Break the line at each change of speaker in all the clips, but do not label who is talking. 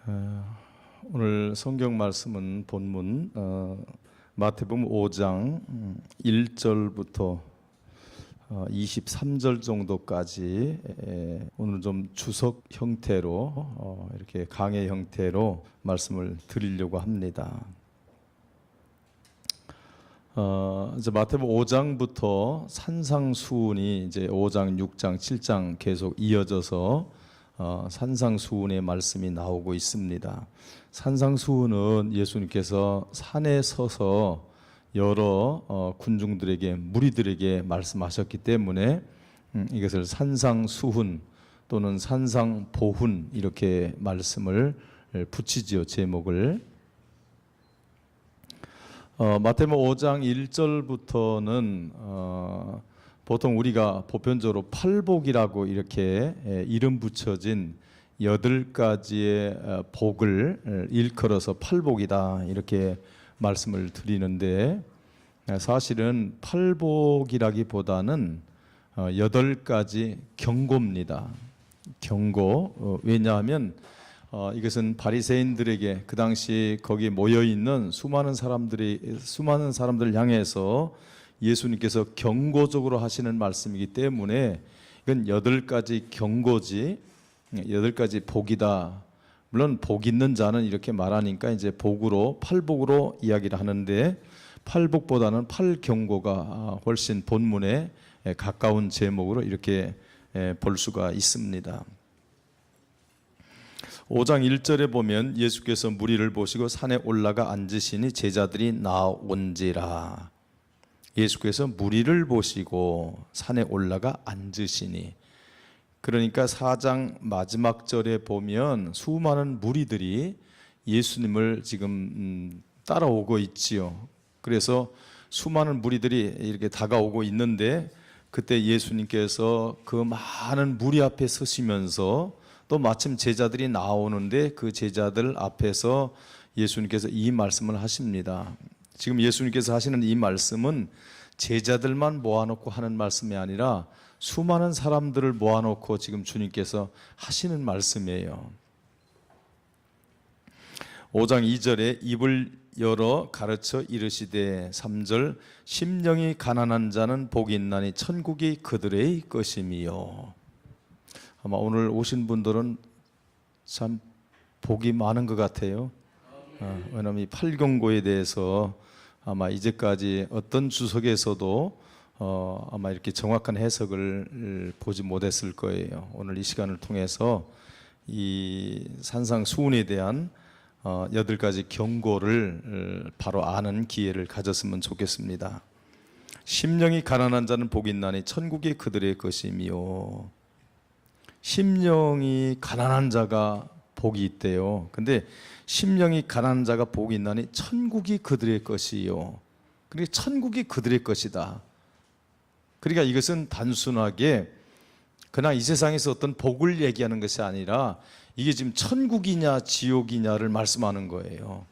오늘 성경 말씀은 본문 마태복음 5장 1절부터 23절 정도까지 오늘 좀 주석 형태로 이렇게 강의 형태로 말씀을 드리려고 합니다. 이제 마태복음 5장부터 산상수훈이 이제 5장, 6장, 7장 계속 이어져서 산상수훈의 말씀이 나오고 있습니다. 산상수훈은 예수님께서 산에 서서 여러 군중들에게, 무리들에게 말씀하셨기 때문에 이것을 산상수훈 또는 산상보훈 이렇게 말씀을 붙이지요, 제목을. 마태복음 5장 1절부터는 보통 우리가 보편적으로 팔복이라고 이렇게 이름 붙여진 8가지의 복을 일컬어서 팔복이다 이렇게 말씀을 드리는데, 사실은 팔복이라기보다는 8가지 경고입니다. 경고. 왜냐하면 이것은 바리새인들에게, 그 당시 거기에 모여있는 수많은 사람들을 향해서 예수님께서 경고적으로 하시는 말씀이기 때문에 이건 8가지 경고지, 8가지 복이다. 물론 복 있는 자는 이렇게 말하니까 이제 복으로, 팔복으로 이야기를 하는데, 팔복보다는 팔경고가 훨씬 본문에 가까운 제목으로 이렇게 볼 수가 있습니다. 5장 1절에 보면 예수께서 무리를 보시고 산에 올라가 앉으시니 제자들이 나온지라. 예수께서 무리를 보시고 산에 올라가 앉으시니, 그러니까 4장 마지막 절에 보면 수많은 무리들이 예수님을 지금 따라오고 있지요. 그래서 수많은 무리들이 이렇게 다가오고 있는데, 그때 예수님께서 그 많은 무리 앞에 서시면서 또 마침 제자들이 나오는데 그 제자들 앞에서 예수님께서 이 말씀을 하십니다. 지금 예수님께서 하시는 이 말씀은 제자들만 모아놓고 하는 말씀이 아니라 수많은 사람들을 모아놓고 지금 주님께서 하시는 말씀이에요. 5장 2절에 입을 열어 가르쳐 이르시되, 3절 심령이 가난한 자는 복이 있나니 천국이 그들의 것임이요. 아마 오늘 오신 분들은 참 복이 많은 것 같아요. 왜냐하면 이 팔경고에 대해서 아마 이제까지 어떤 주석에서도 아마 이렇게 정확한 해석을 보지 못했을 거예요. 오늘 이 시간을 통해서 이 산상수훈에 대한 8가지 경고를 바로 아는 기회를 가졌으면 좋겠습니다. 심령이 가난한 자는 복이 있나니 천국이 그들의 것이며, 심령이 가난한 자가 복이 있대요. 근데 심령이 가난한 자가 복이 있나니 천국이 그들의 것이요. 그러니까 천국이 그들의 것이다. 그러니까 이것은 단순하게 그냥 이 세상에서 어떤 복을 얘기하는 것이 아니라 이게 지금 천국이냐 지옥이냐를 말씀하는 거예요.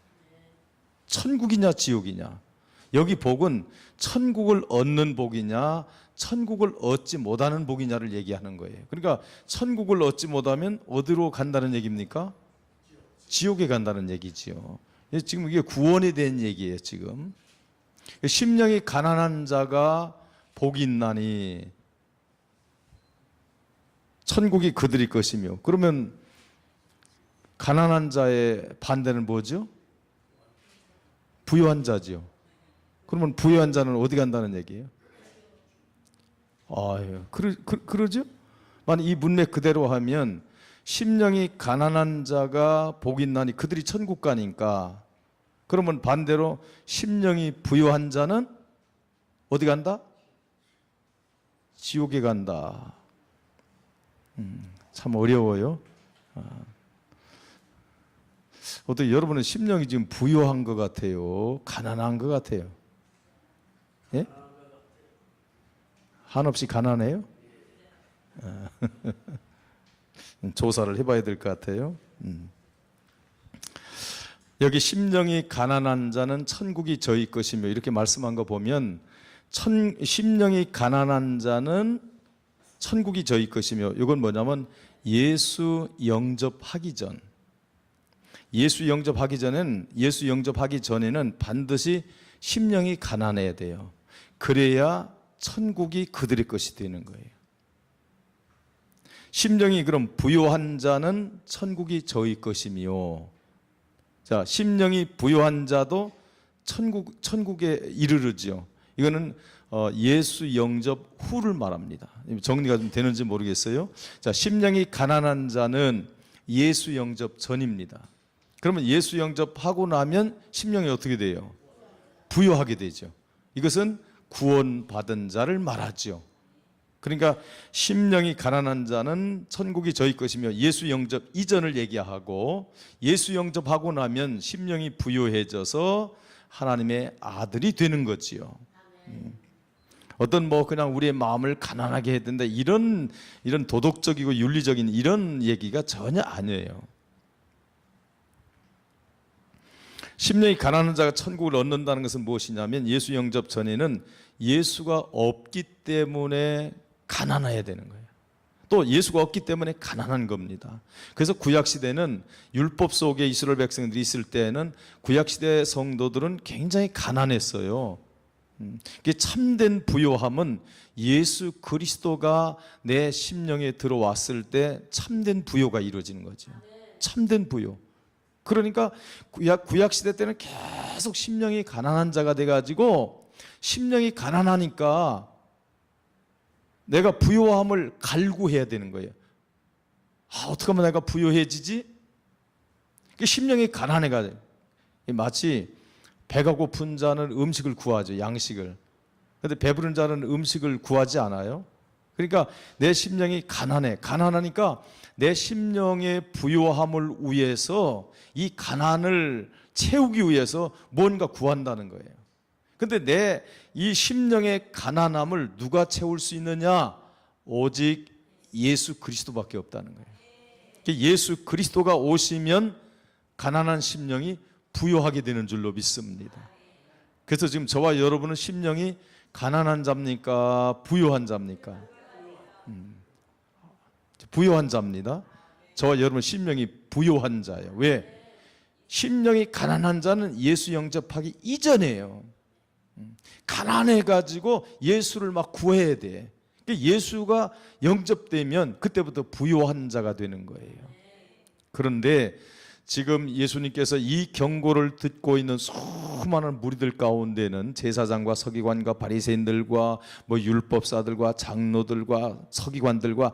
천국이냐 지옥이냐. 여기 복은 천국을 얻는 복이냐 천국을 얻지 못하는 복이냐를 얘기하는 거예요. 그러니까 천국을 얻지 못하면 어디로 간다는 얘기입니까? 지옥에 간다는 얘기지요. 지금 이게 구원에 대한 얘기예요. 지금 심령이 가난한 자가 복이 있나니 천국이 그들의 것이며, 그러면 가난한 자의 반대는 뭐죠? 부유한 자지요. 그러면 부유한 자는 어디 간다는 얘기예요? 그러죠? 만약 이 문맥 그대로 하면 심령이 가난한 자가 복이 있나니 그들이 천국 가니까, 그러면 반대로 심령이 부유한 자는 어디 간다? 지옥에 간다. 참 어려워요. 어떻게 여러분은 심령이 지금 부유한 것 같아요? 가난한 것 같아요? 예? 한없이 가난해요? 조사를 해봐야 될 것 같아요. 여기 심령이 가난한 자는 천국이 저희 것이며 이렇게 말씀한 거 보면, 심령이 가난한 자는 천국이 저희 것이며, 이건 뭐냐면 예수 영접하기 전, 예수 영접하기 전에는 반드시 심령이 가난해야 돼요. 그래야 천국이 그들의 것이 되는 거예요. 심령이 그럼 부요한 자는 천국이 저희 것이며, 자, 심령이 부요한 자도 천국에 이르르죠. 이거는 예수 영접 후를 말합니다. 정리가 좀 되는지 모르겠어요. 자, 심령이 가난한 자는 예수 영접 전입니다. 그러면 예수 영접하고 나면 심령이 어떻게 돼요? 부요하게 되죠. 이것은 구원받은 자를 말하죠. 그러니까 심령이 가난한 자는 천국이 저희 것이며, 예수 영접 이전을 얘기하고, 예수 영접하고 나면 심령이 부요해져서 하나님의 아들이 되는 거지요. 어떤 그냥 우리의 마음을 가난하게 해야 된다, 이런 도덕적이고 윤리적인 이런 얘기가 전혀 아니에요. 심령이 가난한 자가 천국을 얻는다는 것은 무엇이냐면, 예수 영접 전에는 예수가 없기 때문에 가난해야 되는 거예요. 또 예수가 없기 때문에 가난한 겁니다. 그래서 구약시대는 율법 속에 이스라엘 백성들이 있을 때는 구약시대 성도들은 굉장히 가난했어요. 참된 부요함은 예수 그리스도가 내 심령에 들어왔을 때 참된 부요가 이루어지는 거죠. 참된 부요. 그러니까 구약시대 때는 계속 심령이 가난한 자가 돼가지고, 심령이 가난하니까 내가 부요함을 갈구해야 되는 거예요. 어떻게 하면 내가 부요해지지? 심령이 가난해가, 마치 배가 고픈 자는 음식을 구하죠, 양식을. 그런데 배부른 자는 음식을 구하지 않아요. 그러니까 내 심령이 가난하니까 내 심령의 부요함을 위해서, 이 가난을 채우기 위해서 뭔가 구한다는 거예요. 근데 내 이 심령의 가난함을 누가 채울 수 있느냐? 오직 예수 그리스도밖에 없다는 거예요. 예수 그리스도가 오시면 가난한 심령이 부요하게 되는 줄로 믿습니다. 그래서 지금 저와 여러분은 심령이 가난한 자입니까? 부요한 자입니까? 부요한 자입니다. 저와 여러분 심령이 부요한 자예요. 왜? 심령이 가난한 자는 예수 영접하기 이전이에요. 가난해가지고 예수를 막 구해야 돼. 예수가 영접되면 그때부터 부요한 자가 되는 거예요. 그런데 지금 예수님께서 이 경고를 듣고 있는 수많은 무리들 가운데는 제사장과 서기관과 바리새인들과 율법사들과 장로들과 서기관들과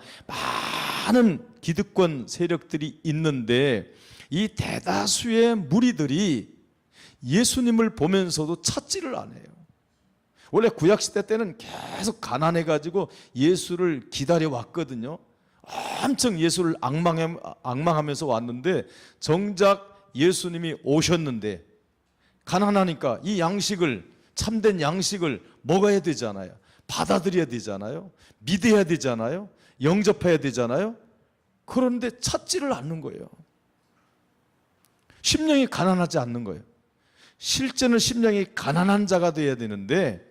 많은 기득권 세력들이 있는데, 이 대다수의 무리들이 예수님을 보면서도 찾지를 않아요. 원래 구약시대 때는 계속 가난해가지고 예수를 기다려왔거든요. 엄청 예수를 앙망하면서 왔는데, 정작 예수님이 오셨는데 가난하니까 이 양식을, 참된 양식을 먹어야 되잖아요. 받아들여야 되잖아요. 믿어야 되잖아요. 영접해야 되잖아요. 그런데 찾지를 않는 거예요. 심령이 가난하지 않는 거예요. 실제는 심령이 가난한 자가 되어야 되는데,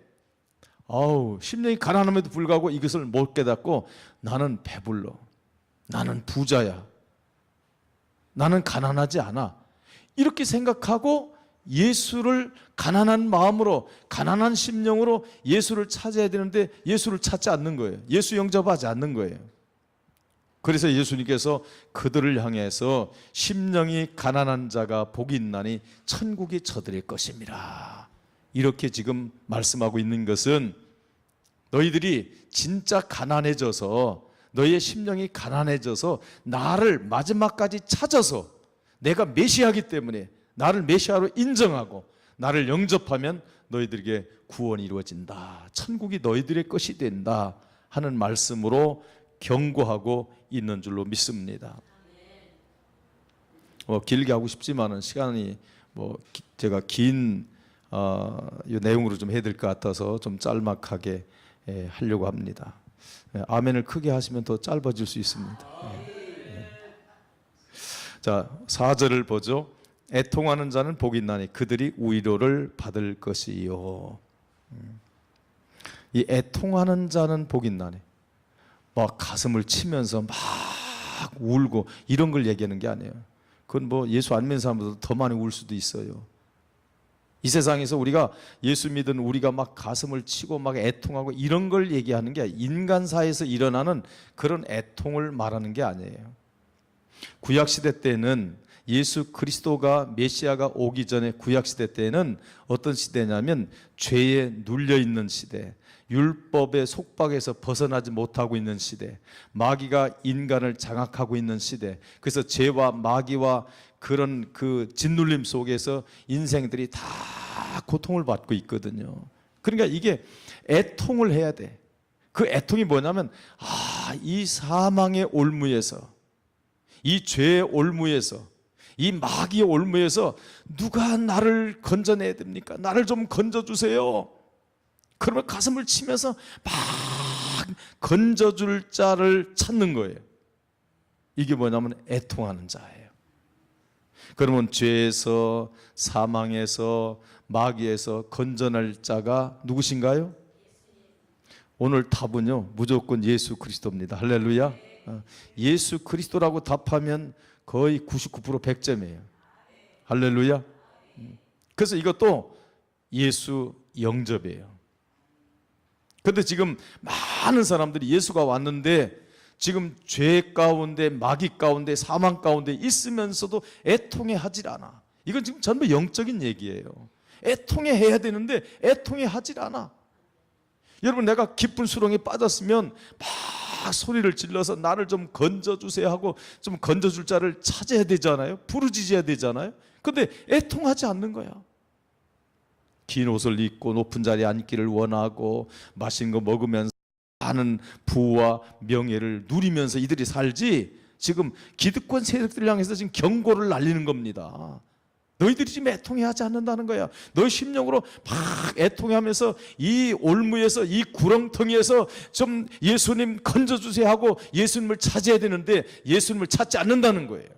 심령이 가난함에도 불구하고 이것을 못 깨닫고, 나는 배불러, 나는 부자야, 나는 가난하지 않아, 이렇게 생각하고 예수를 가난한 마음으로, 가난한 심령으로 예수를 찾아야 되는데 예수를 찾지 않는 거예요. 예수 영접하지 않는 거예요. 그래서 예수님께서 그들을 향해서 심령이 가난한 자가 복이 있나니 천국이 저들의 것입니다, 이렇게 지금 말씀하고 있는 것은, 너희들이 진짜 가난해져서, 너희의 심령이 가난해져서 나를 마지막까지 찾아서, 내가 메시아이기 때문에 나를 메시아로 인정하고 나를 영접하면 너희들에게 구원이 이루어진다, 천국이 너희들의 것이 된다 하는 말씀으로 경고하고 있는 줄로 믿습니다. 길게 하고 싶지만은 시간이 제가 긴 내용으로 좀 해야 될 것 같아서 좀 짤막하게 하려고 합니다. 아멘을 크게 하시면 더 짧아질 수 있습니다. 자, 4절을 보죠. 애통하는 자는 복이 있나니 그들이 위로를 받을 것이요. 이 애통하는 자는 복이 있나니, 막 가슴을 치면서 막 울고 이런 걸 얘기하는 게 아니에요. 그건 뭐 예수 안 믿는 사람보다 더 많이 울 수도 있어요. 이 세상에서 우리가 예수 믿은 우리가 막 가슴을 치고 막 애통하고 이런 걸 얘기하는 게 인간사에서 일어나는 그런 애통을 말하는 게 아니에요. 구약시대 때는 예수 그리스도가 메시아가 오기 전에 구약시대 때는 어떤 시대냐면 죄에 눌려있는 시대, 율법의 속박에서 벗어나지 못하고 있는 시대, 마귀가 인간을 장악하고 있는 시대. 그래서 죄와 마귀와 그런 그 짓눌림 속에서 인생들이 다 고통을 받고 있거든요. 그러니까 이게 애통을 해야 돼. 그 애통이 뭐냐면 이 사망의 올무에서, 이 죄의 올무에서, 이 마귀의 올무에서 누가 나를 건져내야 됩니까? 나를 좀 건져주세요. 그러면 가슴을 치면서 막 건져줄 자를 찾는 거예요. 이게 뭐냐면 애통하는 자예요. 그러면 죄에서, 사망에서, 마귀에서 건져낼 자가 누구신가요? 오늘 답은요, 무조건 예수 그리스도입니다. 할렐루야. 예수 그리스도라고 답하면 거의 99% 100점이에요. 할렐루야. 그래서 이것도 예수 영접이에요. 그런데 지금 많은 사람들이 예수가 왔는데 지금 죄 가운데, 마귀 가운데, 사망 가운데 있으면서도 애통해 하질 않아. 이건 지금 전부 영적인 얘기예요. 애통해 해야 되는데 애통해 하질 않아. 여러분, 내가 깊은 수렁에 빠졌으면 막 소리를 질러서 나를 좀 건져주세요 하고 좀 건져줄 자를 찾아야 되잖아요. 부르짖어야 되잖아요. 그런데 애통하지 않는 거야. 긴 옷을 입고 높은 자리에 앉기를 원하고 맛있는 거 먹으면서 하는 부와 명예를 누리면서 이들이 살지, 지금 기득권 세력들 향해서 지금 경고를 날리는 겁니다. 너희들이 지금 애통해하지 않는다는 거야. 너희 심령으로 막 애통해하면서 이 올무에서, 이 구렁텅이에서 좀 예수님 건져주세요 하고 예수님을 찾아야 되는데 예수님을 찾지 않는다는 거예요.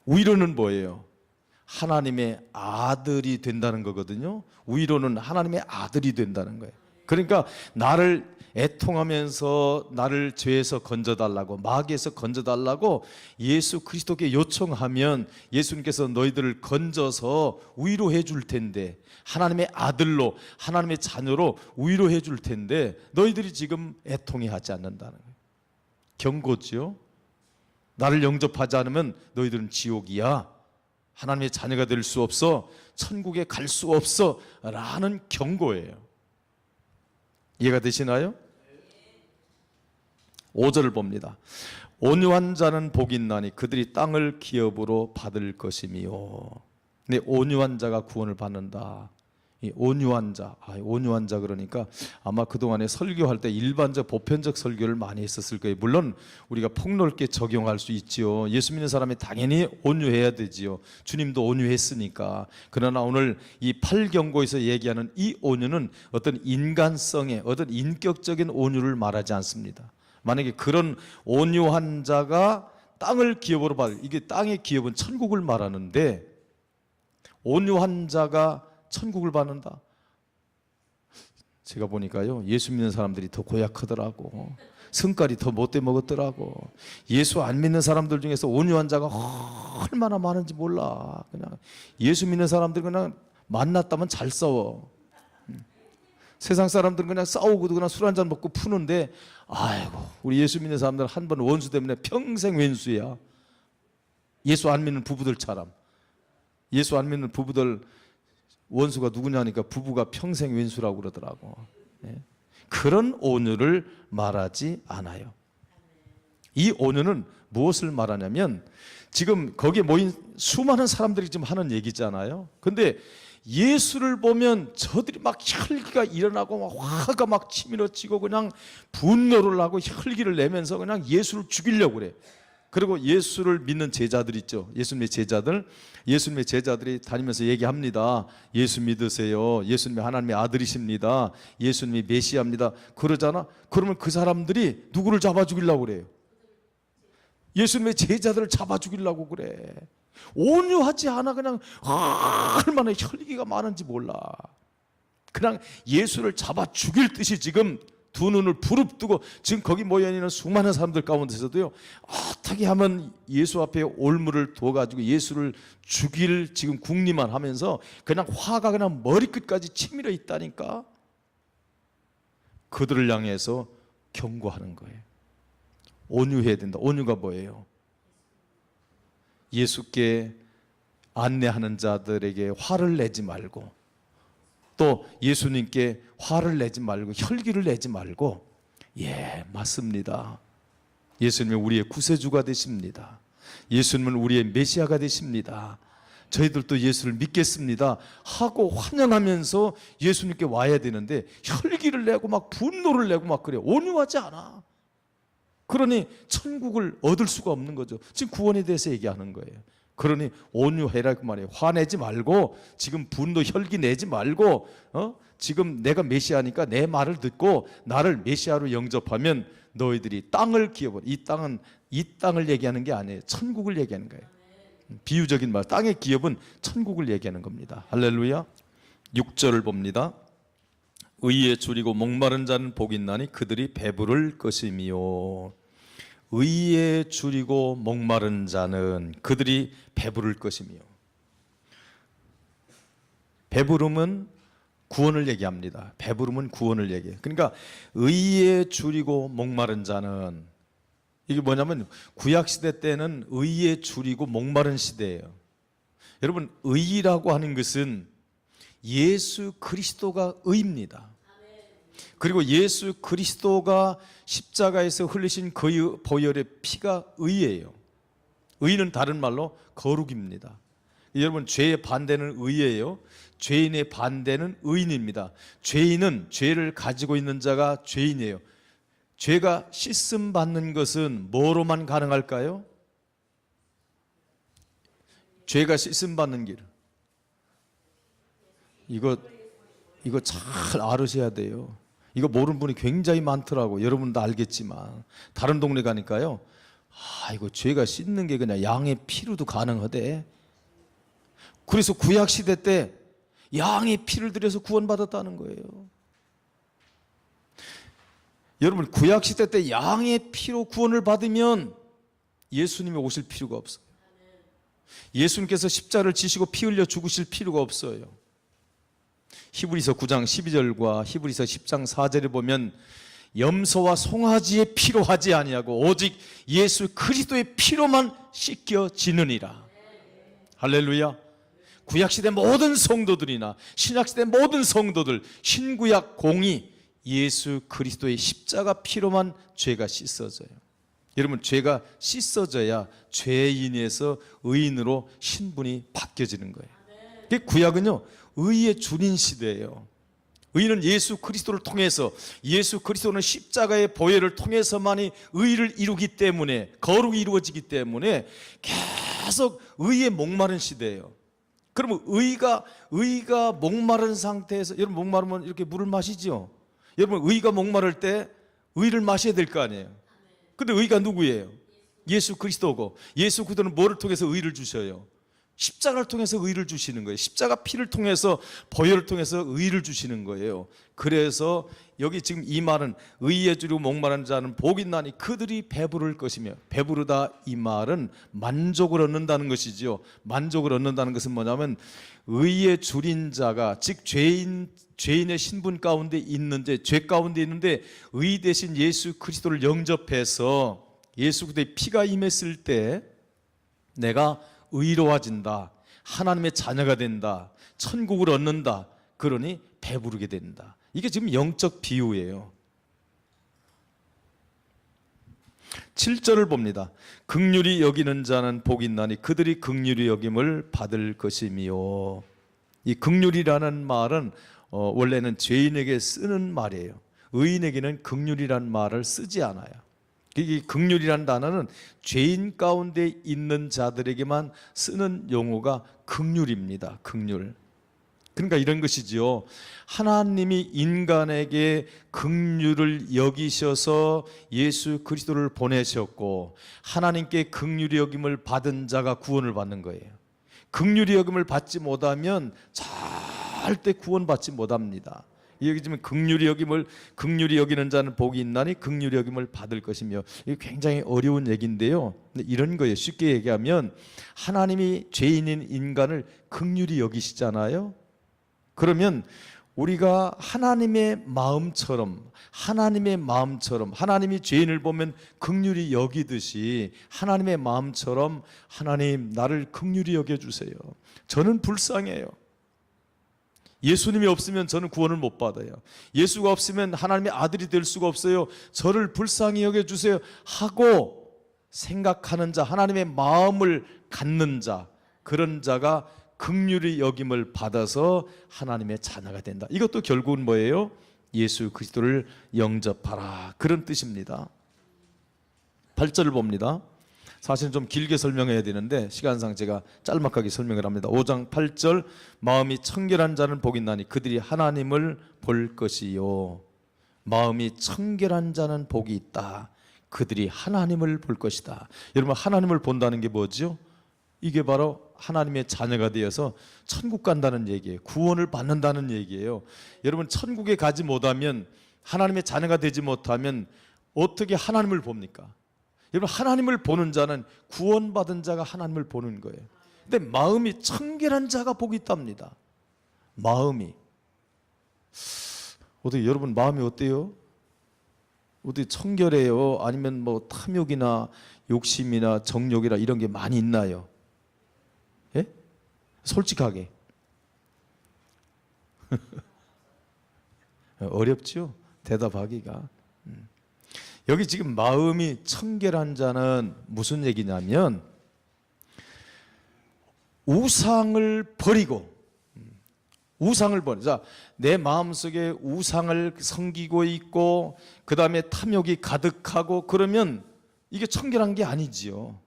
위로는 뭐예요? 하나님의 아들이 된다는 거거든요. 위로는 하나님의 아들이 된다는 거예요. 그러니까 나를 애통하면서 나를 죄에서 건져달라고, 마귀에서 건져달라고 예수 그리스도께 요청하면 예수님께서 너희들을 건져서 위로해 줄 텐데, 하나님의 아들로, 하나님의 자녀로 위로해 줄 텐데 너희들이 지금 애통해 하지 않는다는 거예요. 경고지요. 나를 영접하지 않으면 너희들은 지옥이야. 하나님의 자녀가 될 수 없어. 천국에 갈 수 없어. 라는 경고예요. 이해가 되시나요? 5절을 봅니다. 온유한 자는 복이 있나니 그들이 땅을 기업으로 받을 것이미요. 근데 온유한 자가 구원을 받는다. 이 온유한 자, 온유한 자 그러니까 아마 그동안에 설교할 때 일반적 보편적 설교를 많이 했었을 거예요. 물론 우리가 폭넓게 적용할 수 있지요. 예수 믿는 사람이 당연히 온유해야 되지요. 주님도 온유했으니까. 그러나 오늘 이 8경고에서 얘기하는 이 온유는 어떤 인간성의 어떤 인격적인 온유를 말하지 않습니다. 만약에 그런 온유한 자가 땅을 기업으로 받을, 이게 땅의 기업은 천국을 말하는데 온유한 자가 천국을 받는다. 제가 보니까요, 예수 믿는 사람들이 더 고약하더라고. 성깔이 더 못돼 먹었더라고. 예수 안 믿는 사람들 중에서 온유한 자가 얼마나 많은지 몰라. 그냥 예수 믿는 사람들 그냥 만났다면 잘 싸워. 세상 사람들은 그냥 싸우고도 그냥 술 한잔 먹고 푸는데, 아이고, 우리 예수 믿는 사람들 한 번 원수 때문에 평생 왼수야. 예수 안 믿는 부부들처럼. 예수 안 믿는 부부들 원수가 누구냐니까 부부가 평생 왼수라고 그러더라고. 그런 온유를 말하지 않아요. 이 온유는 무엇을 말하냐면, 지금 거기에 모인 수많은 사람들이 지금 하는 얘기잖아요. 근데 예수를 보면 저들이 막 혈기가 일어나고 막 화가 막 치밀어지고 그냥 분노를 하고 혈기를 내면서 그냥 예수를 죽이려고 그래. 그리고 예수를 믿는 제자들 있죠. 예수님의 제자들이 다니면서 얘기합니다. 예수 믿으세요. 예수님이 하나님의 아들이십니다. 예수님이 메시아입니다. 그러잖아. 그러면 그 사람들이 누구를 잡아 죽이려고 그래요? 예수님의 제자들을 잡아 죽이려고 그래. 온유하지 않아. 그냥 얼마나 혈기가 많은지 몰라. 그냥 예수를 잡아 죽일 듯이 지금 두 눈을 부릅뜨고 지금 거기 모여있는 수많은 사람들 가운데서도요, 어떻게 하면 예수 앞에 올무를 둬가지고 예수를 죽일 지금 궁리만 하면서 그냥 화가 그냥 머리끝까지 치밀어 있다니까. 그들을 향해서 경고하는 거예요. 온유해야 된다. 온유가 뭐예요? 예수께 안내하는 자들에게 화를 내지 말고, 또 예수님께 화를 내지 말고 혈기를 내지 말고, 예, 맞습니다. 예수님은 우리의 구세주가 되십니다. 예수님은 우리의 메시아가 되십니다. 저희들도 예수를 믿겠습니다 하고 환영하면서 예수님께 와야 되는데, 혈기를 내고 막 분노를 내고 막 그래요. 온유하지 않아. 그러니 천국을 얻을 수가 없는 거죠. 지금 구원에 대해서 얘기하는 거예요. 그러니 온유해라 그 말이에요. 화내지 말고, 지금 분노 혈기 내지 말고, 지금 내가 메시아니까 내 말을 듣고 나를 메시아로 영접하면 너희들이 땅을 기업을, 이 땅을 얘기하는 게 아니에요. 천국을 얘기하는 거예요. 비유적인 말, 땅의 기업은 천국을 얘기하는 겁니다. 할렐루야. 6절을 봅니다. 의에 줄이고 목마른 자는 복이 있나니 그들이 배부를 것이며. 의에 줄이고 목마른 자는 그들이 배부를 것이며. 배부름은 구원을 얘기합니다. 배부름은 구원을 얘기해요. 그러니까 의에 줄이고 목마른 자는, 이게 뭐냐면 구약시대 때는 의에 줄이고 목마른 시대예요. 여러분, 의라고 하는 것은 예수 그리스도가 의입니다. 그리고 예수 그리스도가 십자가에서 흘리신 그 보혈의 피가 의예요. 의는 다른 말로 거룩입니다. 여러분, 죄의 반대는 의예요. 죄인의 반대는 의인입니다. 죄인은 죄를 가지고 있는 자가 죄인이에요. 죄가 씻음 받는 것은 뭐로만 가능할까요? 죄가 씻음 받는 길, 이거 잘 알으셔야 돼요. 이거 모르는 분이 굉장히 많더라고. 여러분도 알겠지만 다른 동네 가니까요, 이거 죄가 씻는 게 그냥 양의 피로도 가능하대. 그래서 구약 시대 때 양의 피를 들여서 구원받았다는 거예요. 여러분, 구약 시대 때 양의 피로 구원을 받으면 예수님이 오실 필요가 없어요. 예수님께서 십자를 지시고 피 흘려 죽으실 필요가 없어요. 히브리서 9장 12절과 히브리서 10장 4절에 보면 염소와 송아지의 피로 하지 아니하고 오직 예수 그리스도의 피로만 씻겨지느니라. 할렐루야. 구약시대 모든 성도들이나 신약시대 모든 성도들, 신구약 공의 예수 그리스도의 십자가 피로만 죄가 씻어져요. 여러분, 죄가 씻어져야 죄인에서 의인으로 신분이 바뀌어지는 거예요. 구약은요, 의의 주인 시대예요. 의는 예수 그리스도를 통해서, 예수 그리스도는 십자가의 보혈을 통해서만이 의를 이루기 때문에, 거룩이 이루어지기 때문에 계속 의에 목마른 시대예요. 그러면 의가 목마른 상태에서, 여러분 목마르면 이렇게 물을 마시죠. 여러분, 의가 목마를 때 의를 마셔야 될 거 아니에요. 근데 의가 누구예요? 예수 그리스도고, 예수 그리스도는 뭐를 통해서 의를 주셔요? 십자가를 통해서 의를 주시는 거예요. 십자가 피를 통해서, 보혈을 통해서 의를 주시는 거예요. 그래서 여기 지금 이 말은 의에 줄이고 목마른 자는 복이 있나니 그들이 배부를 것이며, 배부르다 이 말은 만족을 얻는다는 것이지요. 만족을 얻는다는 것은 뭐냐면 의에 줄인 자가, 즉 죄인의 신분 가운데 있는데, 죄 가운데 있는데 의 대신 예수 그리스도를 영접해서 예수 그리스도의 피가 임했을 때 내가 의로워진다, 하나님의 자녀가 된다, 천국을 얻는다. 그러니 배부르게 된다. 이게 지금 영적 비유예요. 7절을 봅니다. 긍휼히 여기는 자는 복이 있나니 그들이 긍휼히 여김을 받을 것이며. 이 긍휼이라는 말은 원래는 죄인에게 쓰는 말이에요. 의인에게는 긍휼이라는 말을 쓰지 않아요. 이 긍휼이라는 단어는 죄인 가운데 있는 자들에게만 쓰는 용어가 긍휼입니다. 긍휼. 그러니까 이런 것이지요. 하나님이 인간에게 긍휼을 여기셔서 예수 그리스도를 보내셨고, 하나님께 긍휼히 여김을 받은 자가 구원을 받는 거예요. 긍휼히 여김을 받지 못하면 절대 구원받지 못합니다. 여기 지금 긍휼히 여기는 자는 복이 있나니 긍휼히 여김을 받을 것이며, 이게 굉장히 어려운 얘기인데요. 근데 이런 거예요. 쉽게 얘기하면 하나님이 죄인인 인간을 긍휼히 여기시잖아요. 그러면 우리가 하나님의 마음처럼 하나님이 죄인을 보면 긍휼히 여기듯이 하나님의 마음처럼 하나님 나를 긍휼히 여겨주세요. 저는 불쌍해요. 예수님이 없으면 저는 구원을 못 받아요. 예수가 없으면 하나님의 아들이 될 수가 없어요. 저를 불쌍히 여겨주세요 하고 생각하는 자, 하나님의 마음을 갖는 자, 그런 자가 긍휼히 여김을 받아서 하나님의 자녀가 된다. 이것도 결국은 뭐예요? 예수 그리스도를 영접하라, 그런 뜻입니다. 8절을 봅니다. 사실은 좀 길게 설명해야 되는데 시간상 제가 짤막하게 설명을 합니다. 5장 8절, 마음이 청결한 자는 복이 있나니 그들이 하나님을 볼 것이요. 마음이 청결한 자는 복이 있다. 그들이 하나님을 볼 것이다. 여러분, 하나님을 본다는 게 뭐죠? 이게 바로 하나님의 자녀가 되어서 천국 간다는 얘기예요. 구원을 받는다는 얘기예요. 여러분, 천국에 가지 못하면, 하나님의 자녀가 되지 못하면 어떻게 하나님을 봅니까? 여러분, 하나님을 보는 자는, 구원받은 자가 하나님을 보는 거예요. 근데 마음이 청결한 자가 복이 있답니다. 마음이 어떻게, 여러분 마음이 어때요? 어떻게 청결해요? 아니면 뭐 탐욕이나 욕심이나 정욕이나 이런 게 많이 있나요? 예? 솔직하게. 어렵죠? 대답하기가. 여기 지금 마음이 청결한 자는 무슨 얘기냐면, 우상을 버리고, 자, 내 마음속에 우상을 섬기고 있고 그 다음에 탐욕이 가득하고 그러면 이게 청결한 게 아니지요.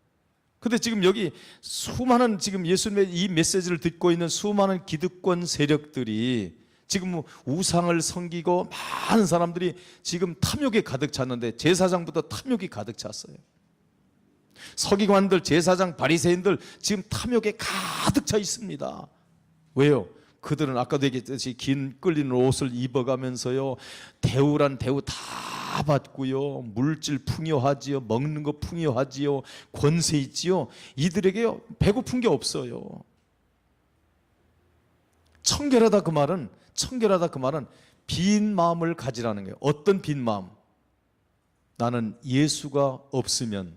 근데 지금 여기 수많은, 지금 예수님의 이 메시지를 듣고 있는 수많은 기득권 세력들이 지금 우상을 섬기고 많은 사람들이 지금 탐욕에 가득 찼는데, 제사장부터 탐욕이 가득 찼어요. 서기관들, 제사장, 바리새인들 지금 탐욕에 가득 차 있습니다. 왜요? 그들은 아까도 얘기했듯이 긴 끌리는 옷을 입어가면서요, 대우란 대우 다 받고요, 물질 풍요하지요, 먹는 거 풍요하지요, 권세 있지요. 이들에게요 배고픈 게 없어요. 청결하다 그 말은 빈 마음을 가지라는 거예요. 어떤 빈 마음? 나는 예수가 없으면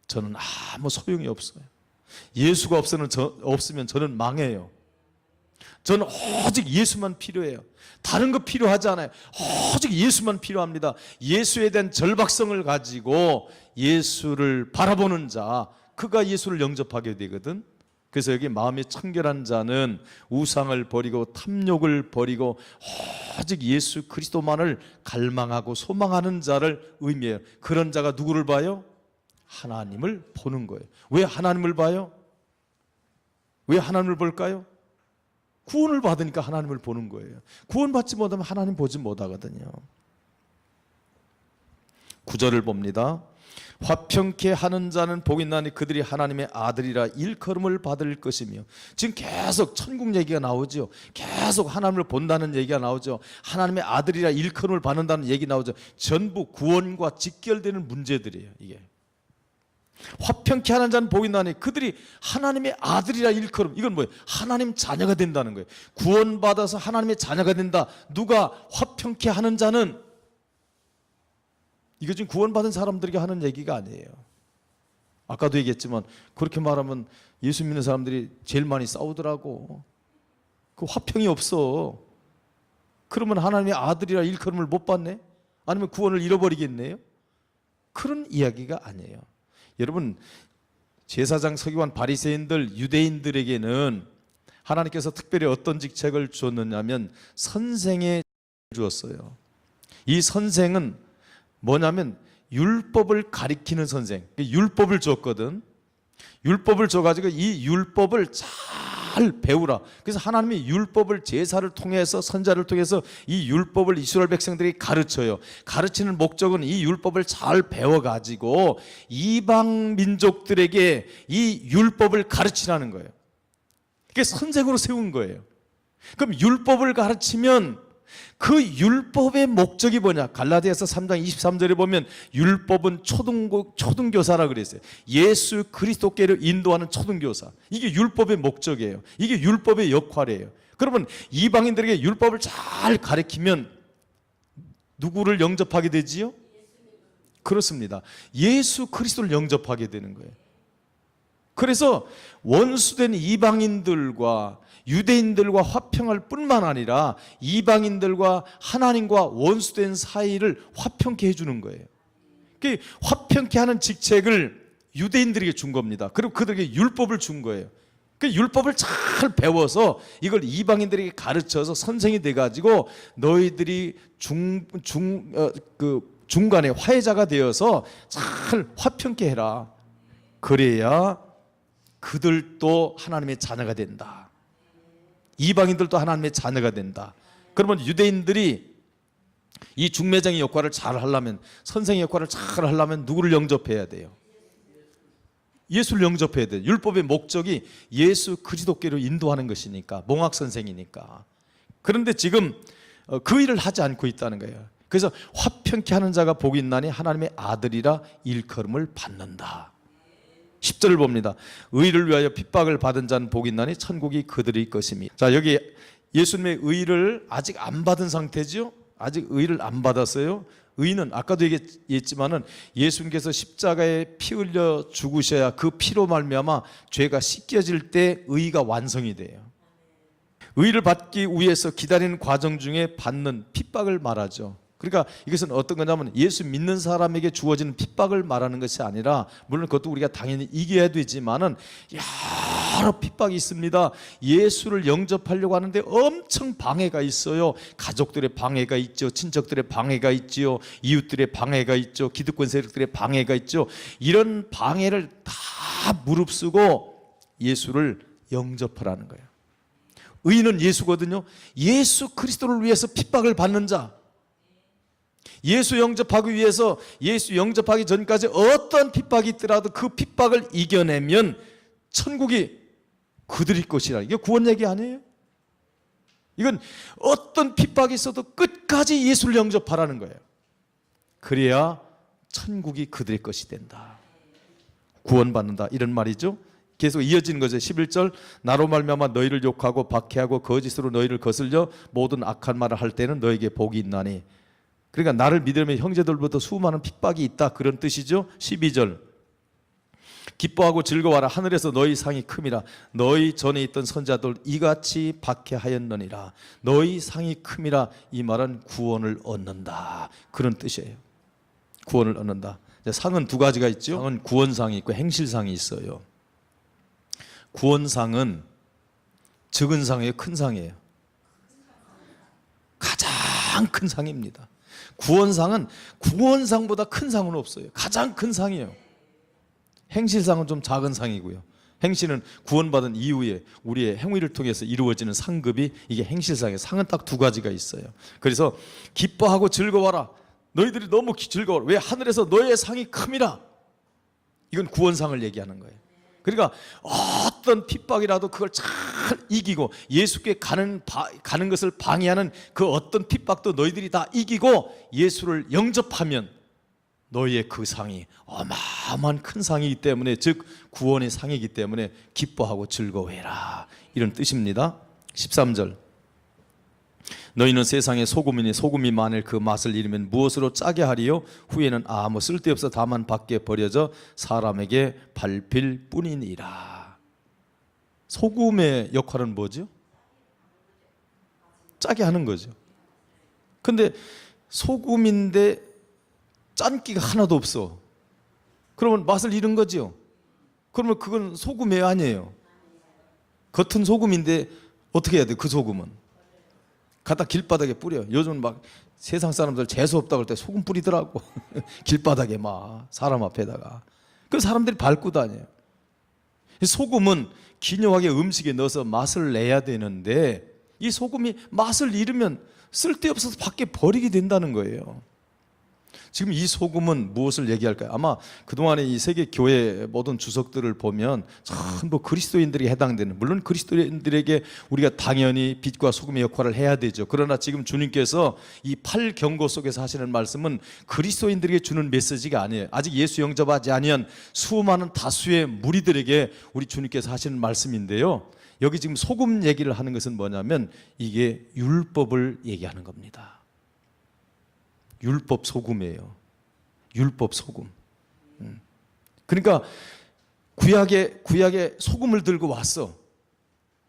저는 아무 소용이 없어요. 예수가 없으면 저는 망해요. 저는 오직 예수만 필요해요. 다른 거 필요하지 않아요. 오직 예수만 필요합니다. 예수에 대한 절박성을 가지고 예수를 바라보는 자, 그가 예수를 영접하게 되거든. 그래서 여기 마음이 청결한 자는 우상을 버리고 탐욕을 버리고 오직 예수 그리스도만을 갈망하고 소망하는 자를 의미해요. 그런 자가 누구를 봐요? 하나님을 보는 거예요. 왜 하나님을 봐요? 왜 하나님을 볼까요? 구원을 받으니까 하나님을 보는 거예요. 구원받지 못하면 하나님 보지 못하거든요. 9절을 봅니다. 화평케 하는 자는 복이 있나니 그들이 하나님의 아들이라 일컬음을 받을 것이며. 지금 계속 천국 얘기가 나오죠. 계속 하나님을 본다는 얘기가 나오죠. 하나님의 아들이라 일컬음을 받는다는 얘기 나오죠. 전부 구원과 직결되는 문제들이에요. 이게 화평케 하는 자는 복이 있나니 그들이 하나님의 아들이라 일컬음. 이건 뭐예요? 하나님 자녀가 된다는 거예요. 구원받아서 하나님의 자녀가 된다. 누가 화평케 하는 자는, 이거 지금 구원받은 사람들에게 하는 얘기가 아니에요. 아까도 얘기했지만 그렇게 말하면 예수 믿는 사람들이 제일 많이 싸우더라고. 그 화평이 없어. 그러면 하나님의 아들이라 일컬음을 못 받네? 아니면 구원을 잃어버리겠네요? 그런 이야기가 아니에요. 여러분, 제사장, 서기관, 바리새인들, 유대인들에게는 하나님께서 특별히 어떤 직책을 주었느냐면 선생에 주었어요. 이 선생은 뭐냐면 율법을 가리키는 선생. 율법을 줬거든. 율법을 줘가지고 이 율법을 잘 배우라. 그래서 하나님이 율법을 제사를 통해서, 선자를 통해서 이 율법을 이스라엘 백성들이 가르쳐요. 가르치는 목적은 이 율법을 잘 배워가지고 이방 민족들에게 이 율법을 가르치라는 거예요. 그게 선생으로 세운 거예요. 그럼 율법을 가르치면 그 율법의 목적이 뭐냐? 갈라디아서 3장 23절에 보면 율법은 초등교사라 그랬어요. 예수 그리스도께로 인도하는 초등교사. 이게 율법의 목적이에요. 이게 율법의 역할이에요. 그러면 이방인들에게 율법을 잘 가르치면 누구를 영접하게 되지요? 그렇습니다. 예수 그리스도를 영접하게 되는 거예요. 그래서 원수된 이방인들과 유대인들과 화평할 뿐만 아니라 이방인들과 하나님과 원수된 사이를 화평케 해주는 거예요. 그 화평케 하는 직책을 유대인들에게 준 겁니다. 그리고 그들에게 율법을 준 거예요. 그 율법을 잘 배워서 이걸 이방인들에게 가르쳐서 선생이 돼가지고 너희들이 중간에 화해자가 되어서 잘 화평케 해라. 그래야 그들도 하나님의 자녀가 된다. 이방인들도 하나님의 자녀가 된다. 그러면 유대인들이 이 중매장의 역할을 잘 하려면, 선생의 역할을 잘 하려면 누구를 영접해야 돼요? 예수를 영접해야 돼요. 율법의 목적이 예수 그리스도께로 인도하는 것이니까, 몽학 선생이니까. 그런데 지금 그 일을 하지 않고 있다는 거예요. 그래서 화평케 하는 자가 복이 있나니 하나님의 아들이라 일컬음을 받는다. 10절을 봅니다. 의를 위하여 핍박을 받은 자는 복이 있나니 천국이 그들의 것이니. 자, 여기 예수님의 의를 아직 안 받은 상태죠. 아직 의를 안 받았어요. 의는 아까도 얘기했지만은 예수님께서 십자가에 피 흘려 죽으셔야 그 피로 말미암아 죄가 씻겨질 때 의가 완성이 돼요. 의를 받기 위해서 기다리는 과정 중에 받는 핍박을 말하죠. 그러니까 이것은 어떤 거냐면 예수 믿는 사람에게 주어지는 핍박을 말하는 것이 아니라, 물론 그것도 우리가 당연히 이겨야 되지만은 여러 핍박이 있습니다. 예수를 영접하려고 하는데 엄청 방해가 있어요. 가족들의 방해가 있죠. 친척들의 방해가 있죠. 이웃들의 방해가 있죠. 기득권 세력들의 방해가 있죠. 이런 방해를 다 무릅쓰고 예수를 영접하라는 거예요. 의인은 예수거든요. 예수 그리스도를 위해서 핍박을 받는 자, 예수 영접하기 위해서, 예수 영접하기 전까지 어떤 핍박이 있더라도 그 핍박을 이겨내면 천국이 그들의 것이라. 이게 구원 얘기 아니에요? 이건 어떤 핍박이 있어도 끝까지 예수를 영접하라는 거예요. 그래야 천국이 그들의 것이 된다. 구원받는다, 이런 말이죠. 계속 이어지는 거죠. 11절, 나로 말미암아 너희를 욕하고 박해하고 거짓으로 너희를 거슬려 모든 악한 말을 할 때는 너에게 복이 있나니. 그러니까 나를 믿으면 형제들부터 수많은 핍박이 있다, 그런 뜻이죠. 12절, 기뻐하고 즐거워하라. 하늘에서 너희 상이 큼이라. 너희 전에 있던 선자들 이같이 박해하였느니라. 너희 상이 큼이라. 이 말은 구원을 얻는다, 그런 뜻이에요. 구원을 얻는다. 상은 두 가지가 있죠. 상은 구원상이 있고 행실상이 있어요. 구원상은 적은 상이에요, 큰 상이에요? 가장 큰 상입니다. 구원상은 구원상보다 큰 상은 없어요. 가장 큰 상이에요. 행실상은 좀 작은 상이고요. 행실은 구원받은 이후에 우리의 행위를 통해서 이루어지는 상급이, 이게 행실상이에요. 상은 딱 두 가지가 있어요. 그래서 기뻐하고 즐거워라. 너희들이 너무 즐거워라. 왜? 하늘에서 너의 상이 큼이라. 이건 구원상을 얘기하는 거예요. 그러니까 어떤 핍박이라도 그걸 잘 이기고, 예수께 가는 것을 방해하는 그 어떤 핍박도 너희들이 다 이기고 예수를 영접하면 너희의 그 상이 어마어마한 큰 상이기 때문에, 즉 구원의 상이기 때문에 기뻐하고 즐거워해라, 이런 뜻입니다. 13절, 너희는 세상의 소금이니 소금이 만일 그 맛을 잃으면 무엇으로 짜게 하리요? 후에는 아무 쓸데없어 다만 밖에 버려져 사람에게 밟힐 뿐이니라. 소금의 역할은 뭐죠? 짜게 하는 거죠. 근데 소금인데 짠기가 하나도 없어. 그러면 맛을 잃은 거죠. 그러면 그건 소금이 아니에요. 겉은 소금인데 어떻게 해야 돼? 그 소금은 갖다 길바닥에 뿌려. 요즘 막 세상 사람들 재수 없다고 할 때 소금 뿌리더라고. 길바닥에 막 사람 앞에다가. 그 사람들이 밟고 다녀요. 소금은 기묘하게 음식에 넣어서 맛을 내야 되는데, 이 소금이 맛을 잃으면 쓸데없어서 밖에 버리게 된다는 거예요. 지금 이 소금은 무엇을 얘기할까요? 아마 그동안에 이 세계 교회 모든 주석들을 보면 전부 그리스도인들에게 해당되는, 물론 그리스도인들에게 우리가 당연히 빛과 소금의 역할을 해야 되죠. 그러나 지금 주님께서 이 8경고 속에서 하시는 말씀은 그리스도인들에게 주는 메시지가 아니에요. 아직 예수 영접하지 아니한 수많은 다수의 무리들에게 우리 주님께서 하시는 말씀인데요, 여기 지금 소금 얘기를 하는 것은 뭐냐면 이게 율법을 얘기하는 겁니다. 율법 소금이에요. 율법 소금. 그러니까 구약에 소금을 들고 왔어.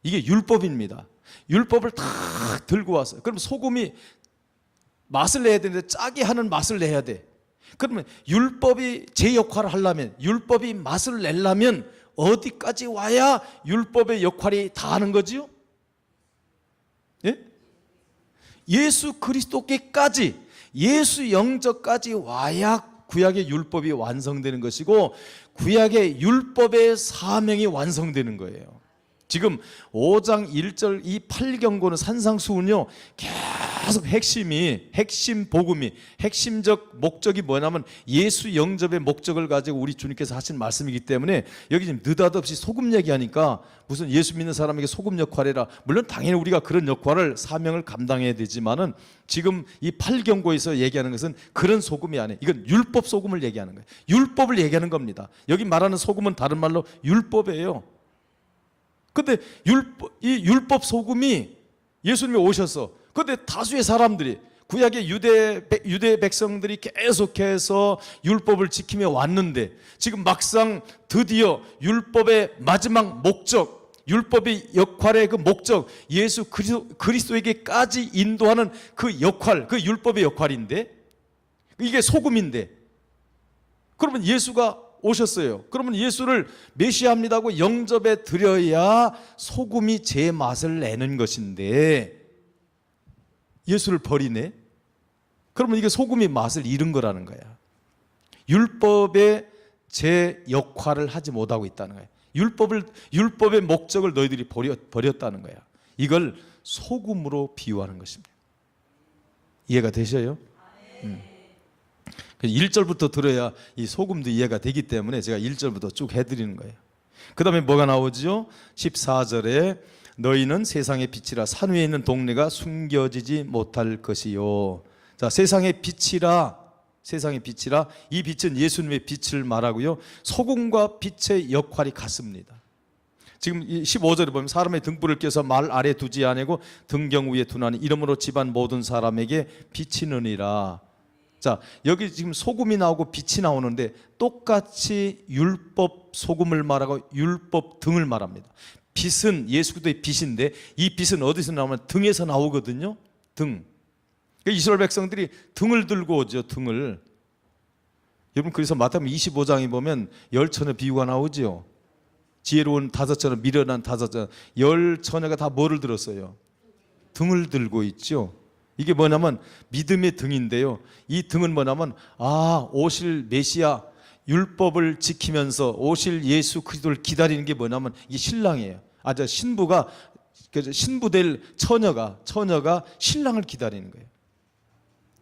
이게 율법입니다. 율법을 다 들고 왔어요. 그럼 소금이 맛을 내야 되는데 짜게 하는 맛을 내야 돼. 그러면 율법이 제 역할을 하려면, 율법이 맛을 내려면 어디까지 와야 율법의 역할이 다하는 거지요? 예? 예수 그리스도께까지, 예수 영접까지 와야 구약의 율법이 완성되는 것이고 구약의 율법의 사명이 완성되는 거예요. 지금 5장 1절 이 8경고는 산상수훈요, 계속 핵심 복음이, 핵심적 목적이 뭐냐면 예수 영접의 목적을 가지고 우리 주님께서 하신 말씀이기 때문에 여기 지금 느닷없이 소금 얘기하니까 무슨 예수 믿는 사람에게 소금 역할이라, 물론 당연히 우리가 그런 역할을, 사명을 감당해야 되지만은 지금 이 8경고에서 얘기하는 것은 그런 소금이 아니에요. 이건 율법 소금을 얘기하는 거예요. 율법을 얘기하는 겁니다. 여기 말하는 소금은 다른 말로 율법이에요. 근데 이 율법 소금이 예수님이 오셔서, 근데 다수의 사람들이, 구약의 유대 백성들이 계속해서 율법을 지키며 왔는데 지금 막상 드디어 율법의 마지막 목적, 율법의 역할의 그 목적, 예수 그리스도에게까지 인도하는 그 역할, 그 율법의 역할인데 이게 소금인데, 그러면 예수가 오셨어요. 그러면 예수를 메시아입니다고 영접해 드려야 소금이 제 맛을 내는 것인데 예수를 버리네? 그러면 이게 소금이 맛을 잃은 거라는 거야. 율법의 제 역할을 하지 못하고 있다는 거야. 율법의 목적을 너희들이 버렸다는 거야. 이걸 소금으로 비유하는 것입니다. 이해가 되셔요? 1절부터 들어야 이 소금도 이해가 되기 때문에 제가 1절부터 쭉 해드리는 거예요. 그 다음에 뭐가 나오죠? 14절에 너희는 세상의 빛이라 산 위에 있는 동네가 숨겨지지 못할 것이요. 자, 세상의 빛이라, 이 빛은 예수님의 빛을 말하고요, 소금과 빛의 역할이 같습니다. 지금 15절에 보면 사람의 등불을 껴서 말 아래 두지 아니고 등경 위에 두나니 이러므로 집안 모든 사람에게 비치느니라. 자, 여기 지금 소금이 나오고 빛이 나오는데 똑같이 율법 소금을 말하고 율법 등을 말합니다. 빛은 예수 그리스도의 빛인데 이 빛은 어디서 나오면 등에서 나오거든요. 등. 이스라엘 백성들이 등을 들고 오죠. 등을. 여러분, 그래서 마태복음 25장에 보면 열처녀 비유가 나오죠. 지혜로운 5처녀, 미련한 5처녀, 10처녀가 다 뭐를 들었어요? 등을 들고 있죠. 이게 뭐냐면 믿음의 등인데요, 이 등은 뭐냐면 오실 메시아, 율법을 지키면서 오실 예수 그리스도를 기다리는 게 뭐냐면 이게 신랑이에요. 신부가, 신부될 처녀가 신랑을 기다리는 거예요.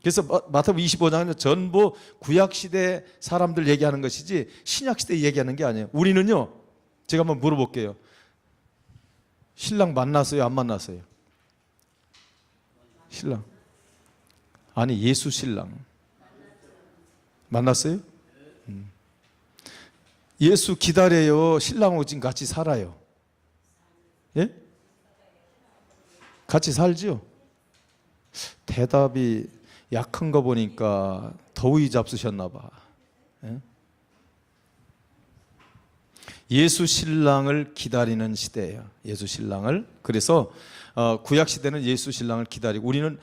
그래서 마태복음 25장은 전부 구약시대 사람들 얘기하는 것이지 신약시대 얘기하는 게 아니에요. 우리는요, 제가 한번 물어볼게요. 신랑 만났어요? 안 만났어요? 신랑. 아니, 예수 신랑. 만났어요? 예수 기다려요? 신랑하고 지금 같이 살아요? 예? 같이 살죠? 대답이 약한 거 보니까 더위 잡수셨나 봐. 예? 예수 신랑을 기다리는 시대예요. 예수 신랑을. 그래서 구약 시대는 예수 신랑을 기다리고 우리는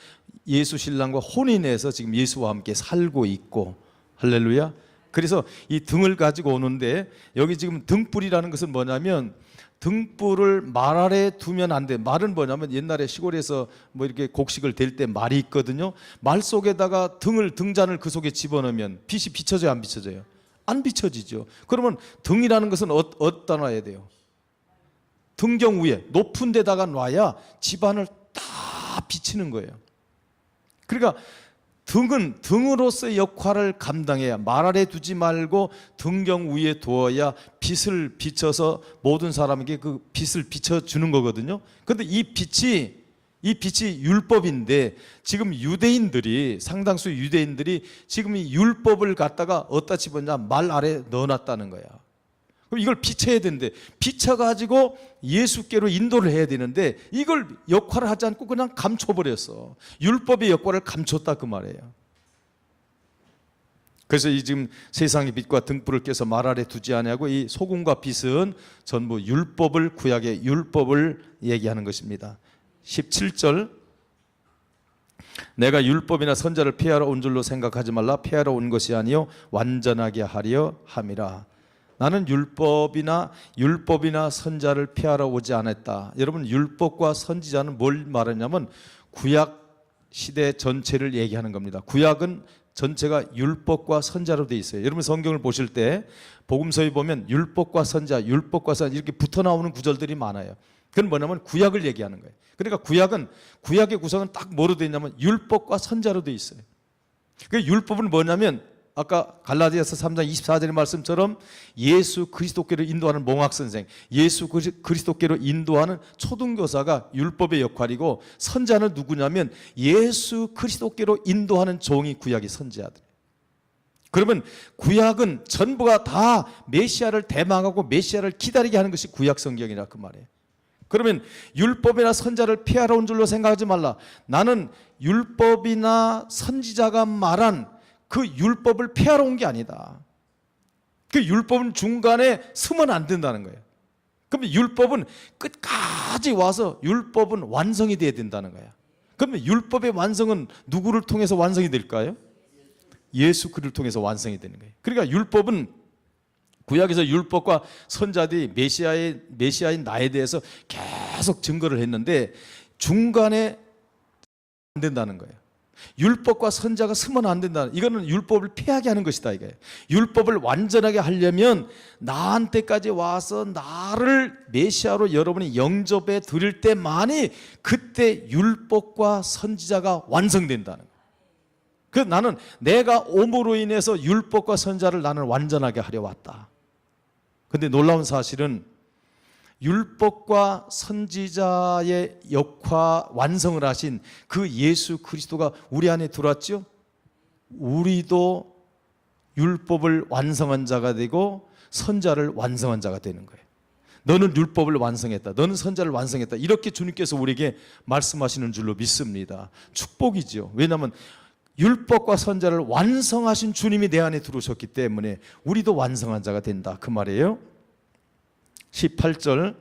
예수 신랑과 혼인해서 지금 예수와 함께 살고 있고, 할렐루야. 그래서 이 등을 가지고 오는데 여기 지금 등불이라는 것은 뭐냐면 등불을 말 아래 두면 안 돼. 말은 뭐냐면 옛날에 시골에서 뭐 이렇게 곡식을 댈 때 말이 있거든요. 말 속에다가 등잔을 그 속에 집어넣으면 빛이 비춰져요, 안 비춰져요? 안 비춰지죠. 그러면 등이라는 것은 어디다 놔야 돼요? 등경 위에 높은 데다가 놔야 집안을 다 비치는 거예요. 그러니까 등으로서의 역할을 감당해야, 말 아래 두지 말고 등경 위에 두어야 빛을 비춰서 모든 사람에게 그 빛을 비춰주는 거거든요. 그런데 이 빛이 율법인데 지금 유대인들이, 상당수 유대인들이 지금 이 율법을 갖다가 어디다 집었냐, 말 아래 넣어놨다는 거야. 그럼 이걸 비춰야 되는데, 비춰가지고 예수께로 인도를 해야 되는데 이걸 역할을 하지 않고 그냥 감춰버렸어. 율법의 역할을 감췄다 그 말이에요. 그래서 이 지금 세상의 빛과 등불을 껴서 말 아래 두지 아니하고, 이 소금과 빛은 전부 율법을, 구약의 율법을 얘기하는 것입니다. 17절, 내가 율법이나 선자를 폐하러 온 줄로 생각하지 말라. 폐하러 온 것이 아니요 완전하게 하려 함이라. 나는 율법이나 선자를 폐하러 오지 않았다. 여러분, 율법과 선지자는 뭘 말하냐면 구약 시대 전체를 얘기하는 겁니다. 구약은 전체가 율법과 선자로 되어 있어요. 여러분 성경을 보실 때 복음서에 보면 율법과 선자 이렇게 붙어 나오는 구절들이 많아요. 그건 뭐냐면 구약을 얘기하는 거예요. 그러니까 구약의 구성은 딱 뭐로 되어 있냐면 율법과 선자로 되어 있어요. 그 율법은 뭐냐면 아까 갈라디아서 3장 24절의 말씀처럼 예수 그리스도께로 인도하는 몽학선생, 예수 그리스도께로 인도하는 초등교사가 율법의 역할이고, 선자는 누구냐면 예수 그리스도께로 인도하는 종이 구약의 선지자들. 그러면 구약은 전부가 다 메시아를 대망하고 메시아를 기다리게 하는 것이 구약 성경이라 그 말이에요. 그러면 율법이나 선자를 피하러 온 줄로 생각하지 말라. 나는 율법이나 선지자가 말한 그 율법을 폐하러 온 게 아니다. 그 율법은 중간에 쓰면 안 된다는 거예요. 그러면 율법은 끝까지 와서 율법은 완성이 돼야 된다는 거야. 그러면 율법의 완성은 누구를 통해서 완성이 될까요? 예수 그리스도를 통해서 완성이 되는 거예요. 그러니까 율법은, 구약에서 율법과 선자들이 메시아인 나에 대해서 계속 증거를 했는데 중간에 안 된다는 거예요. 율법과 선자가 쓰면 안 된다. 이거는 율법을 폐하게 하는 것이다 이거예요. 율법을 완전하게 하려면 나한테까지 와서 나를 메시아로 여러분이 영접해 드릴 때만이 그때 율법과 선지자가 완성된다는 거예요. 그래서 나는 내가 옴으로 인해서 율법과 선자를 나는 완전하게 하려 왔다. 그런데 놀라운 사실은 율법과 선지자의 역할 완성을 하신 그 예수 그리스도가 우리 안에 들어왔죠. 우리도 율법을 완성한 자가 되고 선자를 완성한 자가 되는 거예요. 너는 율법을 완성했다, 너는 선자를 완성했다, 이렇게 주님께서 우리에게 말씀하시는 줄로 믿습니다. 축복이죠. 왜냐하면 율법과 선자를 완성하신 주님이 내 안에 들어오셨기 때문에 우리도 완성한 자가 된다 그 말이에요. 18절,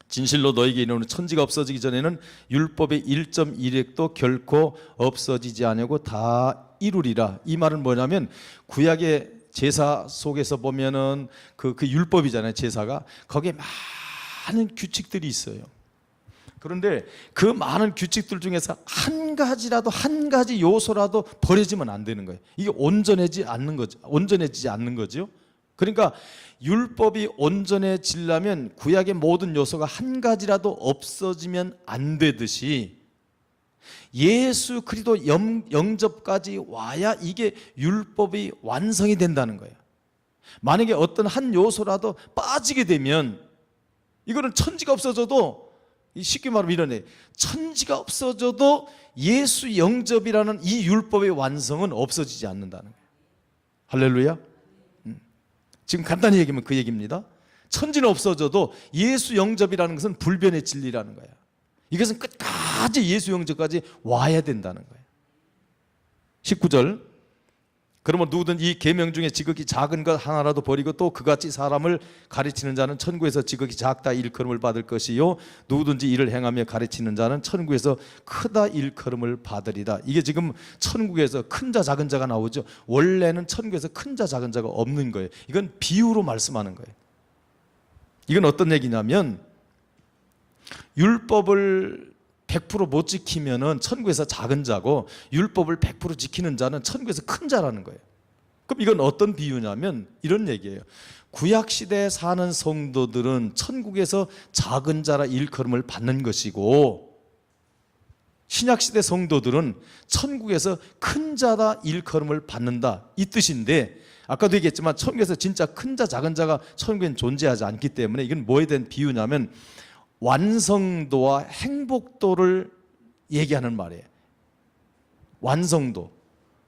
진실로 너에게 이르노니 천지가 없어지기 전에는 율법의 1.1획도 결코 없어지지 아니하고 다 이루리라. 이 말은 뭐냐면 구약의 제사 속에서 보면은 그 율법이잖아요. 제사가 거기에 많은 규칙들이 있어요. 그런데 그 많은 규칙들 중에서 한 가지 요소라도 버려지면 안 되는 거예요. 이게 온전해지지 않는 거죠. 그러니까 율법이 온전해지려면 구약의 모든 요소가 한 가지라도 없어지면 안 되듯이 예수 그리스도 영접까지 와야 이게 율법이 완성이 된다는 거예요. 만약에 어떤 한 요소라도 빠지게 되면 이거는 천지가 없어져도, 쉽게 말하면 이러네, 천지가 없어져도 예수 영접이라는 이 율법의 완성은 없어지지 않는다는 거예요. 할렐루야. 지금 간단히 얘기하면 그 얘기입니다. 천지는 없어져도 예수 영접이라는 것은 불변의 진리라는 거야. 이것은 끝까지 예수 영접까지 와야 된다는 거예요. 19절, 그러면 누구든 이 계명 중에 지극히 작은 것 하나라도 버리고 또 그같이 사람을 가르치는 자는 천국에서 지극히 작다 일컬음을 받을 것이요 누구든지 이를 행하며 가르치는 자는 천국에서 크다 일컬음을 받으리다. 이게 지금 천국에서 큰 자 작은 자가 나오죠. 원래는 천국에서 큰 자 작은 자가 없는 거예요. 이건 비유로 말씀하는 거예요. 이건 어떤 얘기냐면 율법을 100% 못 지키면은 천국에서 작은 자고 율법을 100% 지키는 자는 천국에서 큰 자라는 거예요. 그럼 이건 어떤 비유냐면 이런 얘기예요. 구약 시대에 사는 성도들은 천국에서 작은 자라 일컬음을 받는 것이고, 신약시대 성도들은 천국에서 큰 자다 일컬음을 받는다 이 뜻인데, 아까도 얘기했지만 천국에서 진짜 큰 자 작은 자가 천국엔 존재하지 않기 때문에 이건 뭐에 대한 비유냐면 완성도와 행복도를 얘기하는 말이에요. 완성도,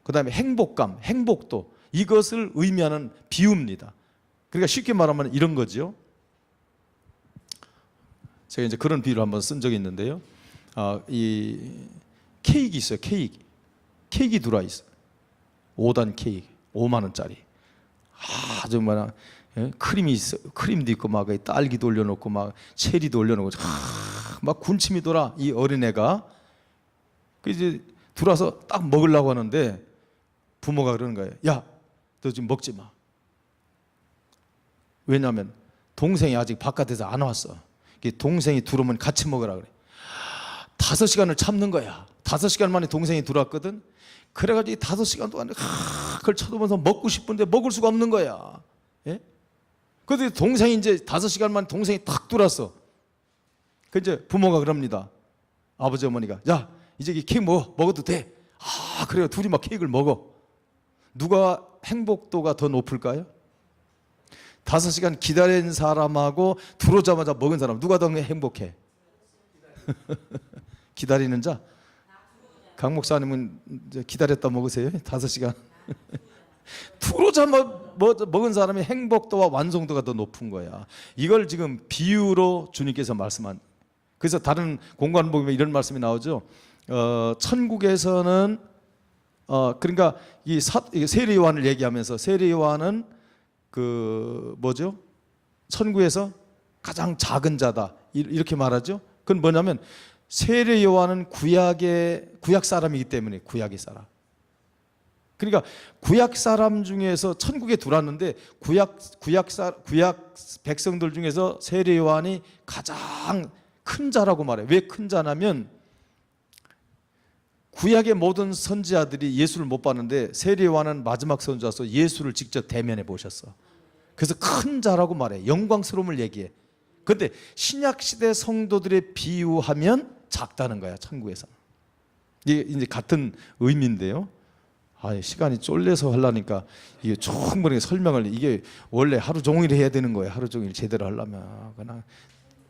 그 다음에 행복감, 행복도, 이것을 의미하는 비유입니다. 그러니까 쉽게 말하면 이런 거죠. 제가 이제 그런 비유를 한번 쓴 적이 있는데요. 이 케이크 있어요. 케이크 들어와 있어요. 5단 케이크 5만 원짜리. 정말 크림이 있어. 크림도 있고 막 딸기도 올려놓고 막 체리도 올려놓고 막 군침이 돌아. 이 어린애가 그 이제 들어와서 딱 먹으려고 하는데 부모가 그러는 거예요. 야, 너 지금 먹지 마. 왜냐하면 동생이 아직 바깥에서 안 왔어. 동생이 들어오면 같이 먹으라 그래. 5시간을 참는 거야. 5시간 만에 동생이 들어왔거든. 그래가지고 5시간 동안 그걸 쳐다보면서 먹고 싶은데 먹을 수가 없는 거야. 예? 그런데 동생이 이제 5시간 만에 동생이 딱 들어왔어. 그 이제 부모가 그럽니다. 아버지 어머니가, 야, 이제 케이크 먹어도 돼. 그래요. 둘이 막 케이크를 먹어. 누가 행복도가 더 높을까요? 5시간 기다린 사람하고 들어오자마자 먹은 사람, 누가 더 행복해? 기다리는 자? 강 목사님은 기다렸다 먹으세요? 5시간. 들어오자마자 먹은 사람의 행복도와 완성도가 더 높은 거야. 이걸 지금 비유로 주님께서 말씀한. 그래서 다른 공간 보면 이런 말씀이 나오죠. 천국에서는 그러니까 이 세례 요한을 얘기하면서 세례 요한은 그 뭐죠? 천국에서 가장 작은 자다 이렇게 말하죠. 그건 뭐냐면 세례 요한은 구약 사람이기 때문에 구약의 사람. 그러니까 구약 사람 중에서 천국에 들어왔는데 구약 백성들 중에서 세례 요한이 가장 큰 자라고 말해요. 왜 큰 자냐면 구약의 모든 선지자들이 예수를 못 봤는데 세례 요한은 마지막 선지자로서 예수를 직접 대면해 보셨어. 그래서 큰 자라고 말해. 영광스러움을 얘기해. 그런데 신약시대 성도들의 비유하면 작다는 거야. 천국에서. 이게 이제 같은 의미인데요. 시간이 쫄려서 하려니까 이게 충분히 설명을, 이게 원래 하루 종일 해야 되는 거예요. 하루 종일 제대로 하려면. 그냥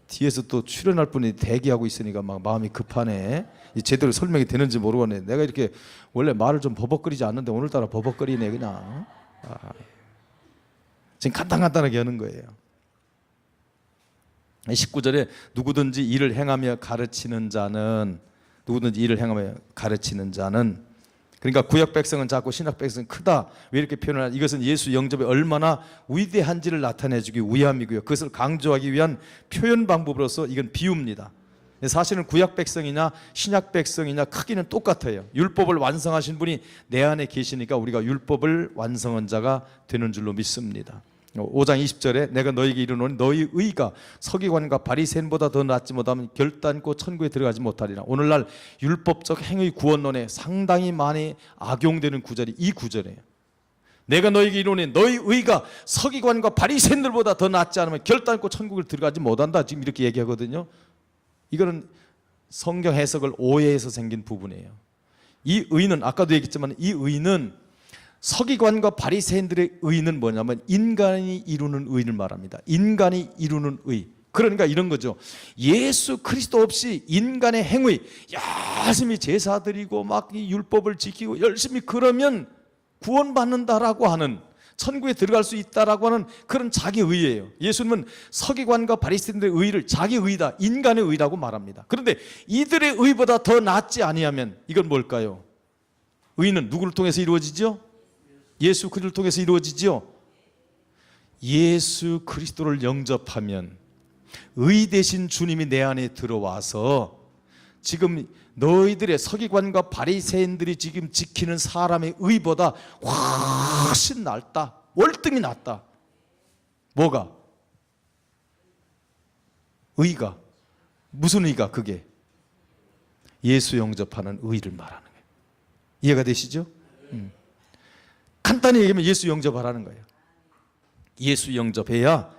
뒤에서 또 출연할 분이 대기하고 있으니까 막 마음이 급하네. 제대로 설명이 되는지 모르겠네. 내가 이렇게 원래 말을 좀 버벅거리지 않는데 오늘따라 버벅거리네 그냥. 지금 간단하게 하는 거예요. 19절에 누구든지 일을 행하며 가르치는 자는, 그러니까 구약 백성은 작고 신약 백성은 크다. 왜 이렇게 표현을 하냐? 이것은 예수 영접이 얼마나 위대한지를 나타내주기 위함이고요. 그것을 강조하기 위한 표현 방법으로서 이건 비유입니다. 사실은 구약 백성이냐 신약 백성이냐 크기는 똑같아요. 율법을 완성하신 분이 내 안에 계시니까 우리가 율법을 완성한 자가 되는 줄로 믿습니다. 5장 20절에 내가 너희에게 이르노니 너희 의가 서기관과 바리새인보다 더 낫지 못하면 결단코 천국에 들어가지 못하리라. 오늘날 율법적 행위 구원론에 상당히 많이 악용되는 구절이 이 구절이에요. 내가 너희에게 이르노니 너희 의가 서기관과 바리새인들보다 더 낫지 않으면 결단코 천국을 들어가지 못한다. 지금 이렇게 얘기하거든요. 이거는 성경 해석을 오해해서 생긴 부분이에요. 이 의는 아까도 얘기했지만 이 의는 서기관과 바리새인들의 의는 뭐냐면 인간이 이루는 의를 말합니다. 인간이 이루는 의. 그러니까 이런 거죠. 예수 그리스도 없이 인간의 행위, 열심히 제사 드리고 막 이 율법을 지키고 열심히 그러면 구원받는다라고 하는, 천국에 들어갈 수 있다라고 하는 그런 자기 의예요. 예수님은 서기관과 바리새인들의 의를 자기 의다, 인간의 의라고 말합니다. 그런데 이들의 의보다 더 낫지 아니하면 이건 뭘까요? 의는 누구를 통해서 이루어지죠? 예수 그리스도를 통해서 이루어지죠. 예수 그리스도를 영접하면 의 대신 주님이 내 안에 들어와서 지금 너희들의 서기관과 바리새인들이 지금 지키는 사람의 의보다 훨씬 낫다. 월등히 낫다. 뭐가? 의가. 무슨 의가? 그게 예수 영접하는 의를 말하는 거예요. 이해가 되시죠? 간단히 얘기하면 예수 영접하라는 거예요. 예수 영접해야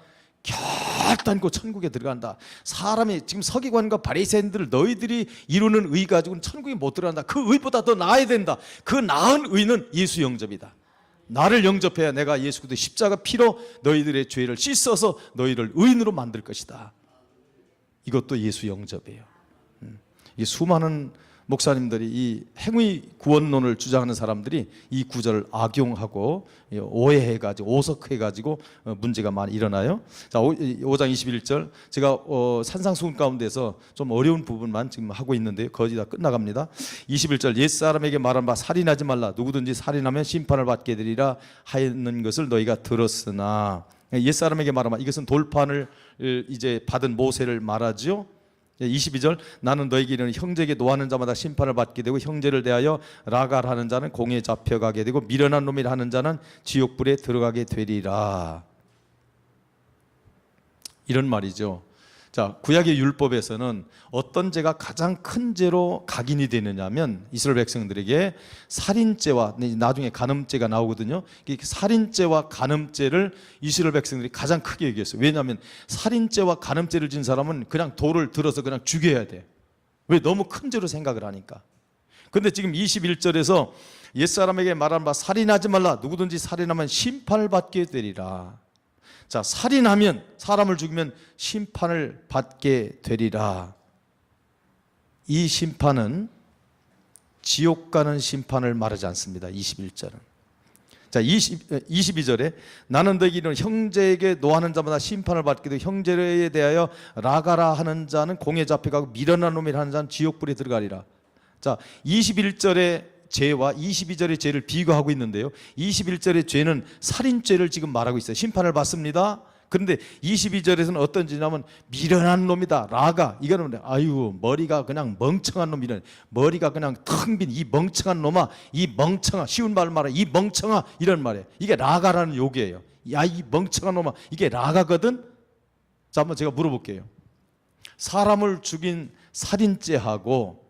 절대 않고 천국에 들어간다. 사람이 지금 서기관과 바리새인들 너희들이 이루는 의 가지고는 천국에 못 들어간다. 그 의보다 더 나아야 된다. 그 나은 의는 예수 영접이다. 나를 영접해야 내가 예수 그리스도 십자가 피로 너희들의 죄를 씻어서 너희를 의인으로 만들 것이다. 이것도 예수 영접이에요. 이 수많은 목사님들이 이 행위 구원론을 주장하는 사람들이 이 구절을 악용하고 오해해가지고 오석해가지고 문제가 많이 일어나요. 자, 5장 21절 제가 산상수훈 가운데서 좀 어려운 부분만 지금 하고 있는데요. 거의 다 끝나갑니다. 21절 옛사람에게 말한 바 살인하지 말라. 누구든지 살인하면 심판을 받게 되리라 하였는 것을 너희가 들었으나, 옛사람에게 말한 바, 이것은 돌판을 이제 받은 모세를 말하죠. 22절 나는 너에게 이르는 형제에게 노하는 자마다 심판을 받게 되고 형제를 대하여 라갈하는 자는 공에 잡혀가게 되고 미련한 놈이라 하는 자는 지옥불에 들어가게 되리라. 이런 말이죠. 자, 구약의 율법에서는 어떤 죄가 가장 큰 죄로 각인이 되느냐면 이스라엘 백성들에게 살인죄와 나중에 간음죄가 나오거든요. 살인죄와 간음죄를 이스라엘 백성들이 가장 크게 얘기했어요. 왜냐하면 살인죄와 간음죄를 진 사람은 그냥 돌을 들어서 그냥 죽여야 돼. 왜? 너무 큰 죄로 생각을 하니까. 근데 지금 21절에서 옛사람에게 말한 바 살인하지 말라. 누구든지 살인하면 심판을 받게 되리라. 자, 살인하면, 사람을 죽이면 심판을 받게 되리라. 이 심판은 지옥 가는 심판을 말하지 않습니다. 21절은. 자, 22절에 나는 너에게 이르는 형제에게 노하는 자마다 심판을 받게 되고 형제에 대하여 라가라 하는 자는 공에 잡혀가고 미련한 놈이라 하는 자는 지옥불에 들어가리라. 자, 21절에 죄와 22절의 죄를 비교하고 있는데요. 21절의 죄는 살인죄를 지금 말하고 있어요. 심판을 받습니다. 그런데 22절에서는 어떤 죄냐면 미련한 놈이다. 라가. 이거는 아유 머리가 그냥 멍청한 놈이네. 머리가 그냥 텅 빈 이 멍청한 놈아. 이 멍청아. 쉬운 말 말해. 이 멍청아. 이런 말이에요. 이게 라가라는 욕이에요. 야, 이 멍청한 놈아. 이게 라가거든. 자, 한번 제가 물어볼게요. 사람을 죽인 살인죄하고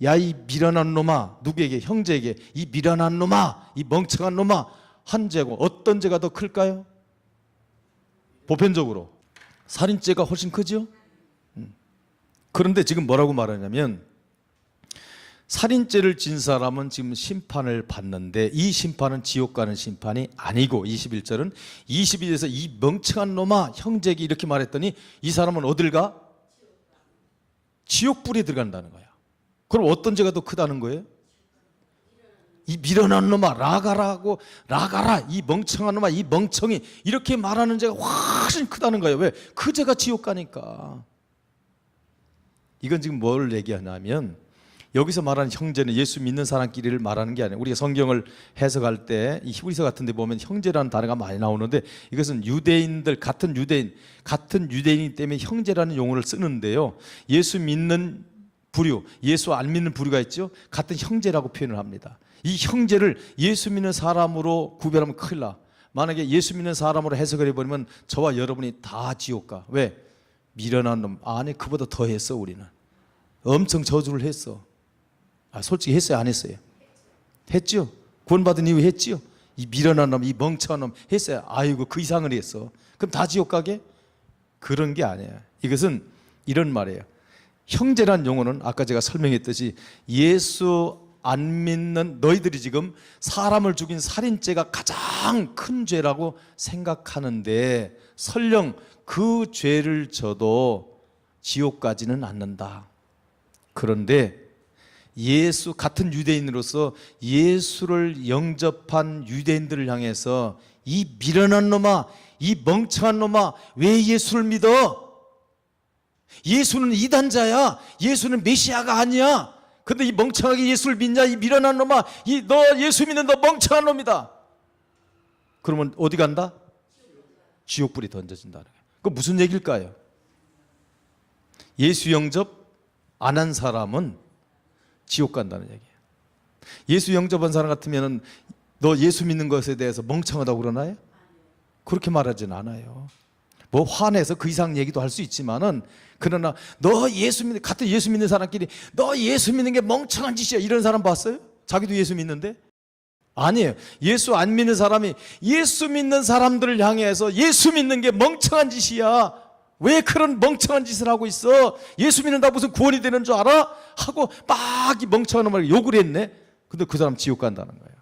야, 이 미련한 놈아, 누구에게? 형제에게 이 미련한 놈아, 이 멍청한 놈아 한 죄고 어떤 죄가 더 클까요? 보편적으로 살인죄가 훨씬 크죠? 그런데 지금 뭐라고 말하냐면 살인죄를 진 사람은 지금 심판을 받는데 이 심판은 지옥 가는 심판이 아니고 21절은 22절에서 이 멍청한 놈아 형제에게 이렇게 말했더니 이 사람은 어딜 가? 지옥불에 들어간다는 거야. 그럼 어떤 죄가 더 크다는 거예요? 이 미련한 놈아 라가라고 라가라 이 멍청한 놈아 이 멍청이 이렇게 말하는 죄가 훨씬 크다는 거예요. 왜? 그 죄가 지옥 가니까. 이건 지금 뭘 얘기하냐면 여기서 말하는 형제는 예수 믿는 사람끼리를 말하는 게 아니에요. 우리가 성경을 해석할 때 이 히브리서 같은 데 보면 형제라는 단어가 많이 나오는데 이것은 유대인들 같은 유대인이기 때문에 형제라는 용어를 쓰는데요. 예수 믿는 부류, 예수 안 믿는 부류가 있죠. 같은 형제라고 표현을 합니다. 이 형제를 예수 믿는 사람으로 구별하면 큰일 나. 만약에 예수 믿는 사람으로 해석을 해버리면 저와 여러분이 다 지옥 가. 왜? 미련한 놈. 아니 그보다 더 했어. 우리는 엄청 저주를 했어. 솔직히 했어요? 안 했어요? 했죠. 구원받은 이후 했죠. 이 미련한 놈, 이 멍청한 놈 했어요. 아이고 그 이상을 했어. 그럼 다 지옥 가게? 그런 게 아니에요. 이것은 이런 말이에요. 형제란 용어는 아까 제가 설명했듯이 예수 안 믿는 너희들이 지금 사람을 죽인 살인죄가 가장 큰 죄라고 생각하는데 설령 그 죄를 져도 지옥 가지는 않는다. 그런데 예수 같은 유대인으로서 예수를 영접한 유대인들을 향해서 이 미련한 놈아, 이 멍청한 놈아, 왜 예수를 믿어? 예수는 이단자야. 예수는 메시아가 아니야. 근데 이 멍청하게 예수를 믿냐? 이 미련한 놈아, 너 예수 믿는 너 멍청한 놈이다. 그러면 어디 간다? 지옥불이 던져진다는 거예요. 그 무슨 얘기일까요? 예수 영접 안 한 사람은 지옥 간다는 얘기예요. 예수 영접한 사람 같으면 너 예수 믿는 것에 대해서 멍청하다고 그러나요? 그렇게 말하진 않아요. 뭐 화내서 그 이상 얘기도 할 수 있지만은 그러나 너 예수 믿는 같은 예수 믿는 사람끼리 너 예수 믿는 게 멍청한 짓이야 이런 사람 봤어요? 자기도 예수 믿는데 아니에요. 예수 안 믿는 사람이 예수 믿는 사람들을 향해서 예수 믿는 게 멍청한 짓이야, 왜 그런 멍청한 짓을 하고 있어, 예수 믿는다 무슨 구원이 되는 줄 알아? 하고 막 이 멍청한 말 욕을 했네. 근데 그 사람 지옥 간다는 거예요.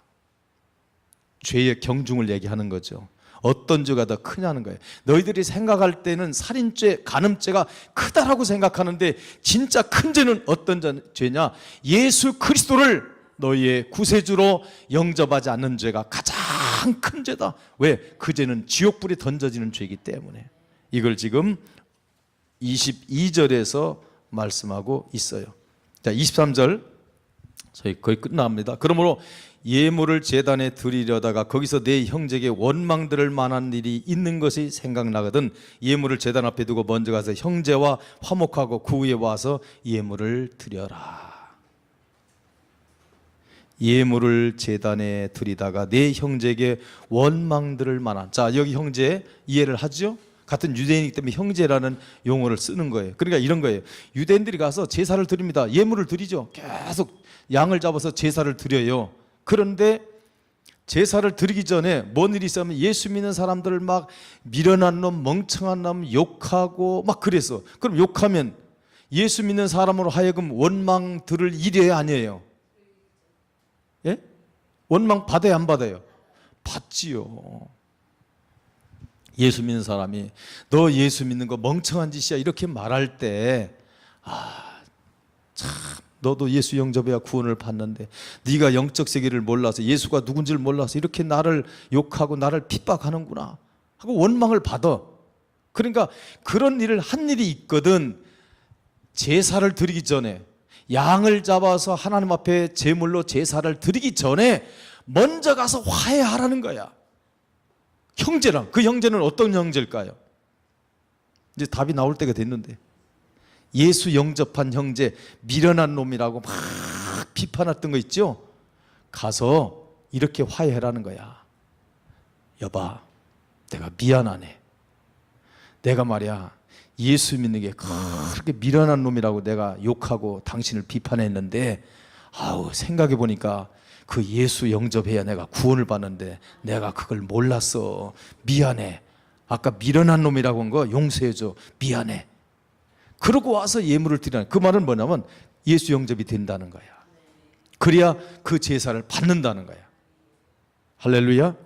죄의 경중을 얘기하는 거죠. 어떤 죄가 더 크냐는 거예요. 너희들이 생각할 때는 살인죄, 간음죄가 크다라고 생각하는데 진짜 큰 죄는 어떤 죄냐? 예수 그리스도를 너희의 구세주로 영접하지 않는 죄가 가장 큰 죄다. 왜? 그 죄는 지옥불에 던져지는 죄이기 때문에. 이걸 지금 22절에서 말씀하고 있어요. 자, 23절 저희 거의 끝납니다. 그러므로 예물을 제단에 드리려다가 거기서 내 형제에게 원망들을 만한 일이 있는 것이 생각나거든 예물을 제단 앞에 두고 먼저 가서 형제와 화목하고 그 후에 와서 예물을 드려라. 예물을 제단에 드리다가 내 형제에게 원망들을 만한, 자 여기 형제 이해를 하죠? 같은 유대인이기 때문에 형제라는 용어를 쓰는 거예요. 그러니까 이런 거예요. 유대인들이 가서 제사를 드립니다. 예물을 드리죠. 계속 양을 잡아서 제사를 드려요. 그런데 제사를 드리기 전에 뭔 일이 있으면 예수 믿는 사람들을 막 미련한 놈, 멍청한 놈 욕하고 막 그래서, 그럼 욕하면 예수 믿는 사람으로 하여금 원망 들을 일이에요, 아니에요? 예? 원망 받아요, 안 받아요? 받지요. 예수 믿는 사람이 너 예수 믿는 거 멍청한 짓이야 이렇게 말할 때, 참 너도 예수 영접해야 구원을 받는데 네가 영적 세계를 몰라서 예수가 누군지를 몰라서 이렇게 나를 욕하고 나를 핍박하는구나 하고 원망을 받아. 그러니까 그런 일을 한 일이 있거든. 제사를 드리기 전에, 양을 잡아서 하나님 앞에 제물로 제사를 드리기 전에 먼저 가서 화해하라는 거야. 형제랑. 그 형제는 어떤 형제일까요? 이제 답이 나올 때가 됐는데, 예수 영접한 형제 미련한 놈이라고 막 비판했던 거 있죠? 가서 이렇게 화해하라는 거야. 여봐, 내가 미안하네. 내가 말이야 예수 믿는 게 그렇게 미련한 놈이라고 내가 욕하고 당신을 비판했는데, 생각해 보니까 그 예수 영접해야 내가 구원을 받는데 내가 그걸 몰랐어. 미안해. 아까 미련한 놈이라고 한 거 용서해줘. 미안해. 그러고 와서 예물을 드리라는, 그 말은 뭐냐면 예수 영접이 된다는 거야. 그래야 그 제사를 받는다는 거야. 할렐루야.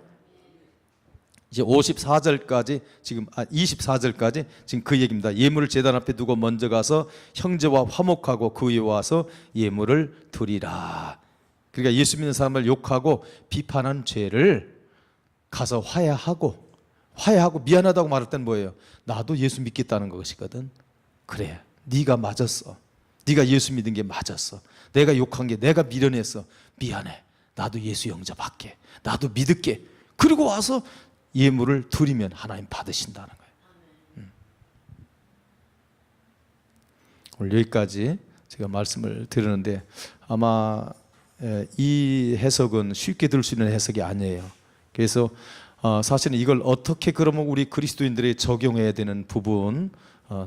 이제 54절까지 지금 24절까지 지금 그 얘기입니다. 예물을 제단 앞에 두고 먼저 가서 형제와 화목하고 그 위에 와서 예물을 드리라. 그러니까 예수 믿는 사람을 욕하고 비판한 죄를 가서 화해하고 미안하다고 말할 땐 뭐예요? 나도 예수 믿겠다는 것이거든. 그래, 네가 맞았어. 네가 예수 믿은 게 맞았어. 내가 욕한 게 내가 미련했어. 미안해. 나도 예수 영접할게. 나도 믿을게. 그리고 와서 예물을 드리면 하나님 받으신다는 거예요. 오늘 여기까지 제가 말씀을 드리는데 아마 이 해석은 쉽게 들을 수 있는 해석이 아니에요. 그래서 사실은 이걸 어떻게 그러면 우리 그리스도인들이 적용해야 되는 부분,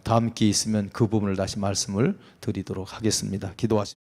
다음 기회에 있으면 그 부분을 다시 말씀을 드리도록 하겠습니다. 기도하십시오.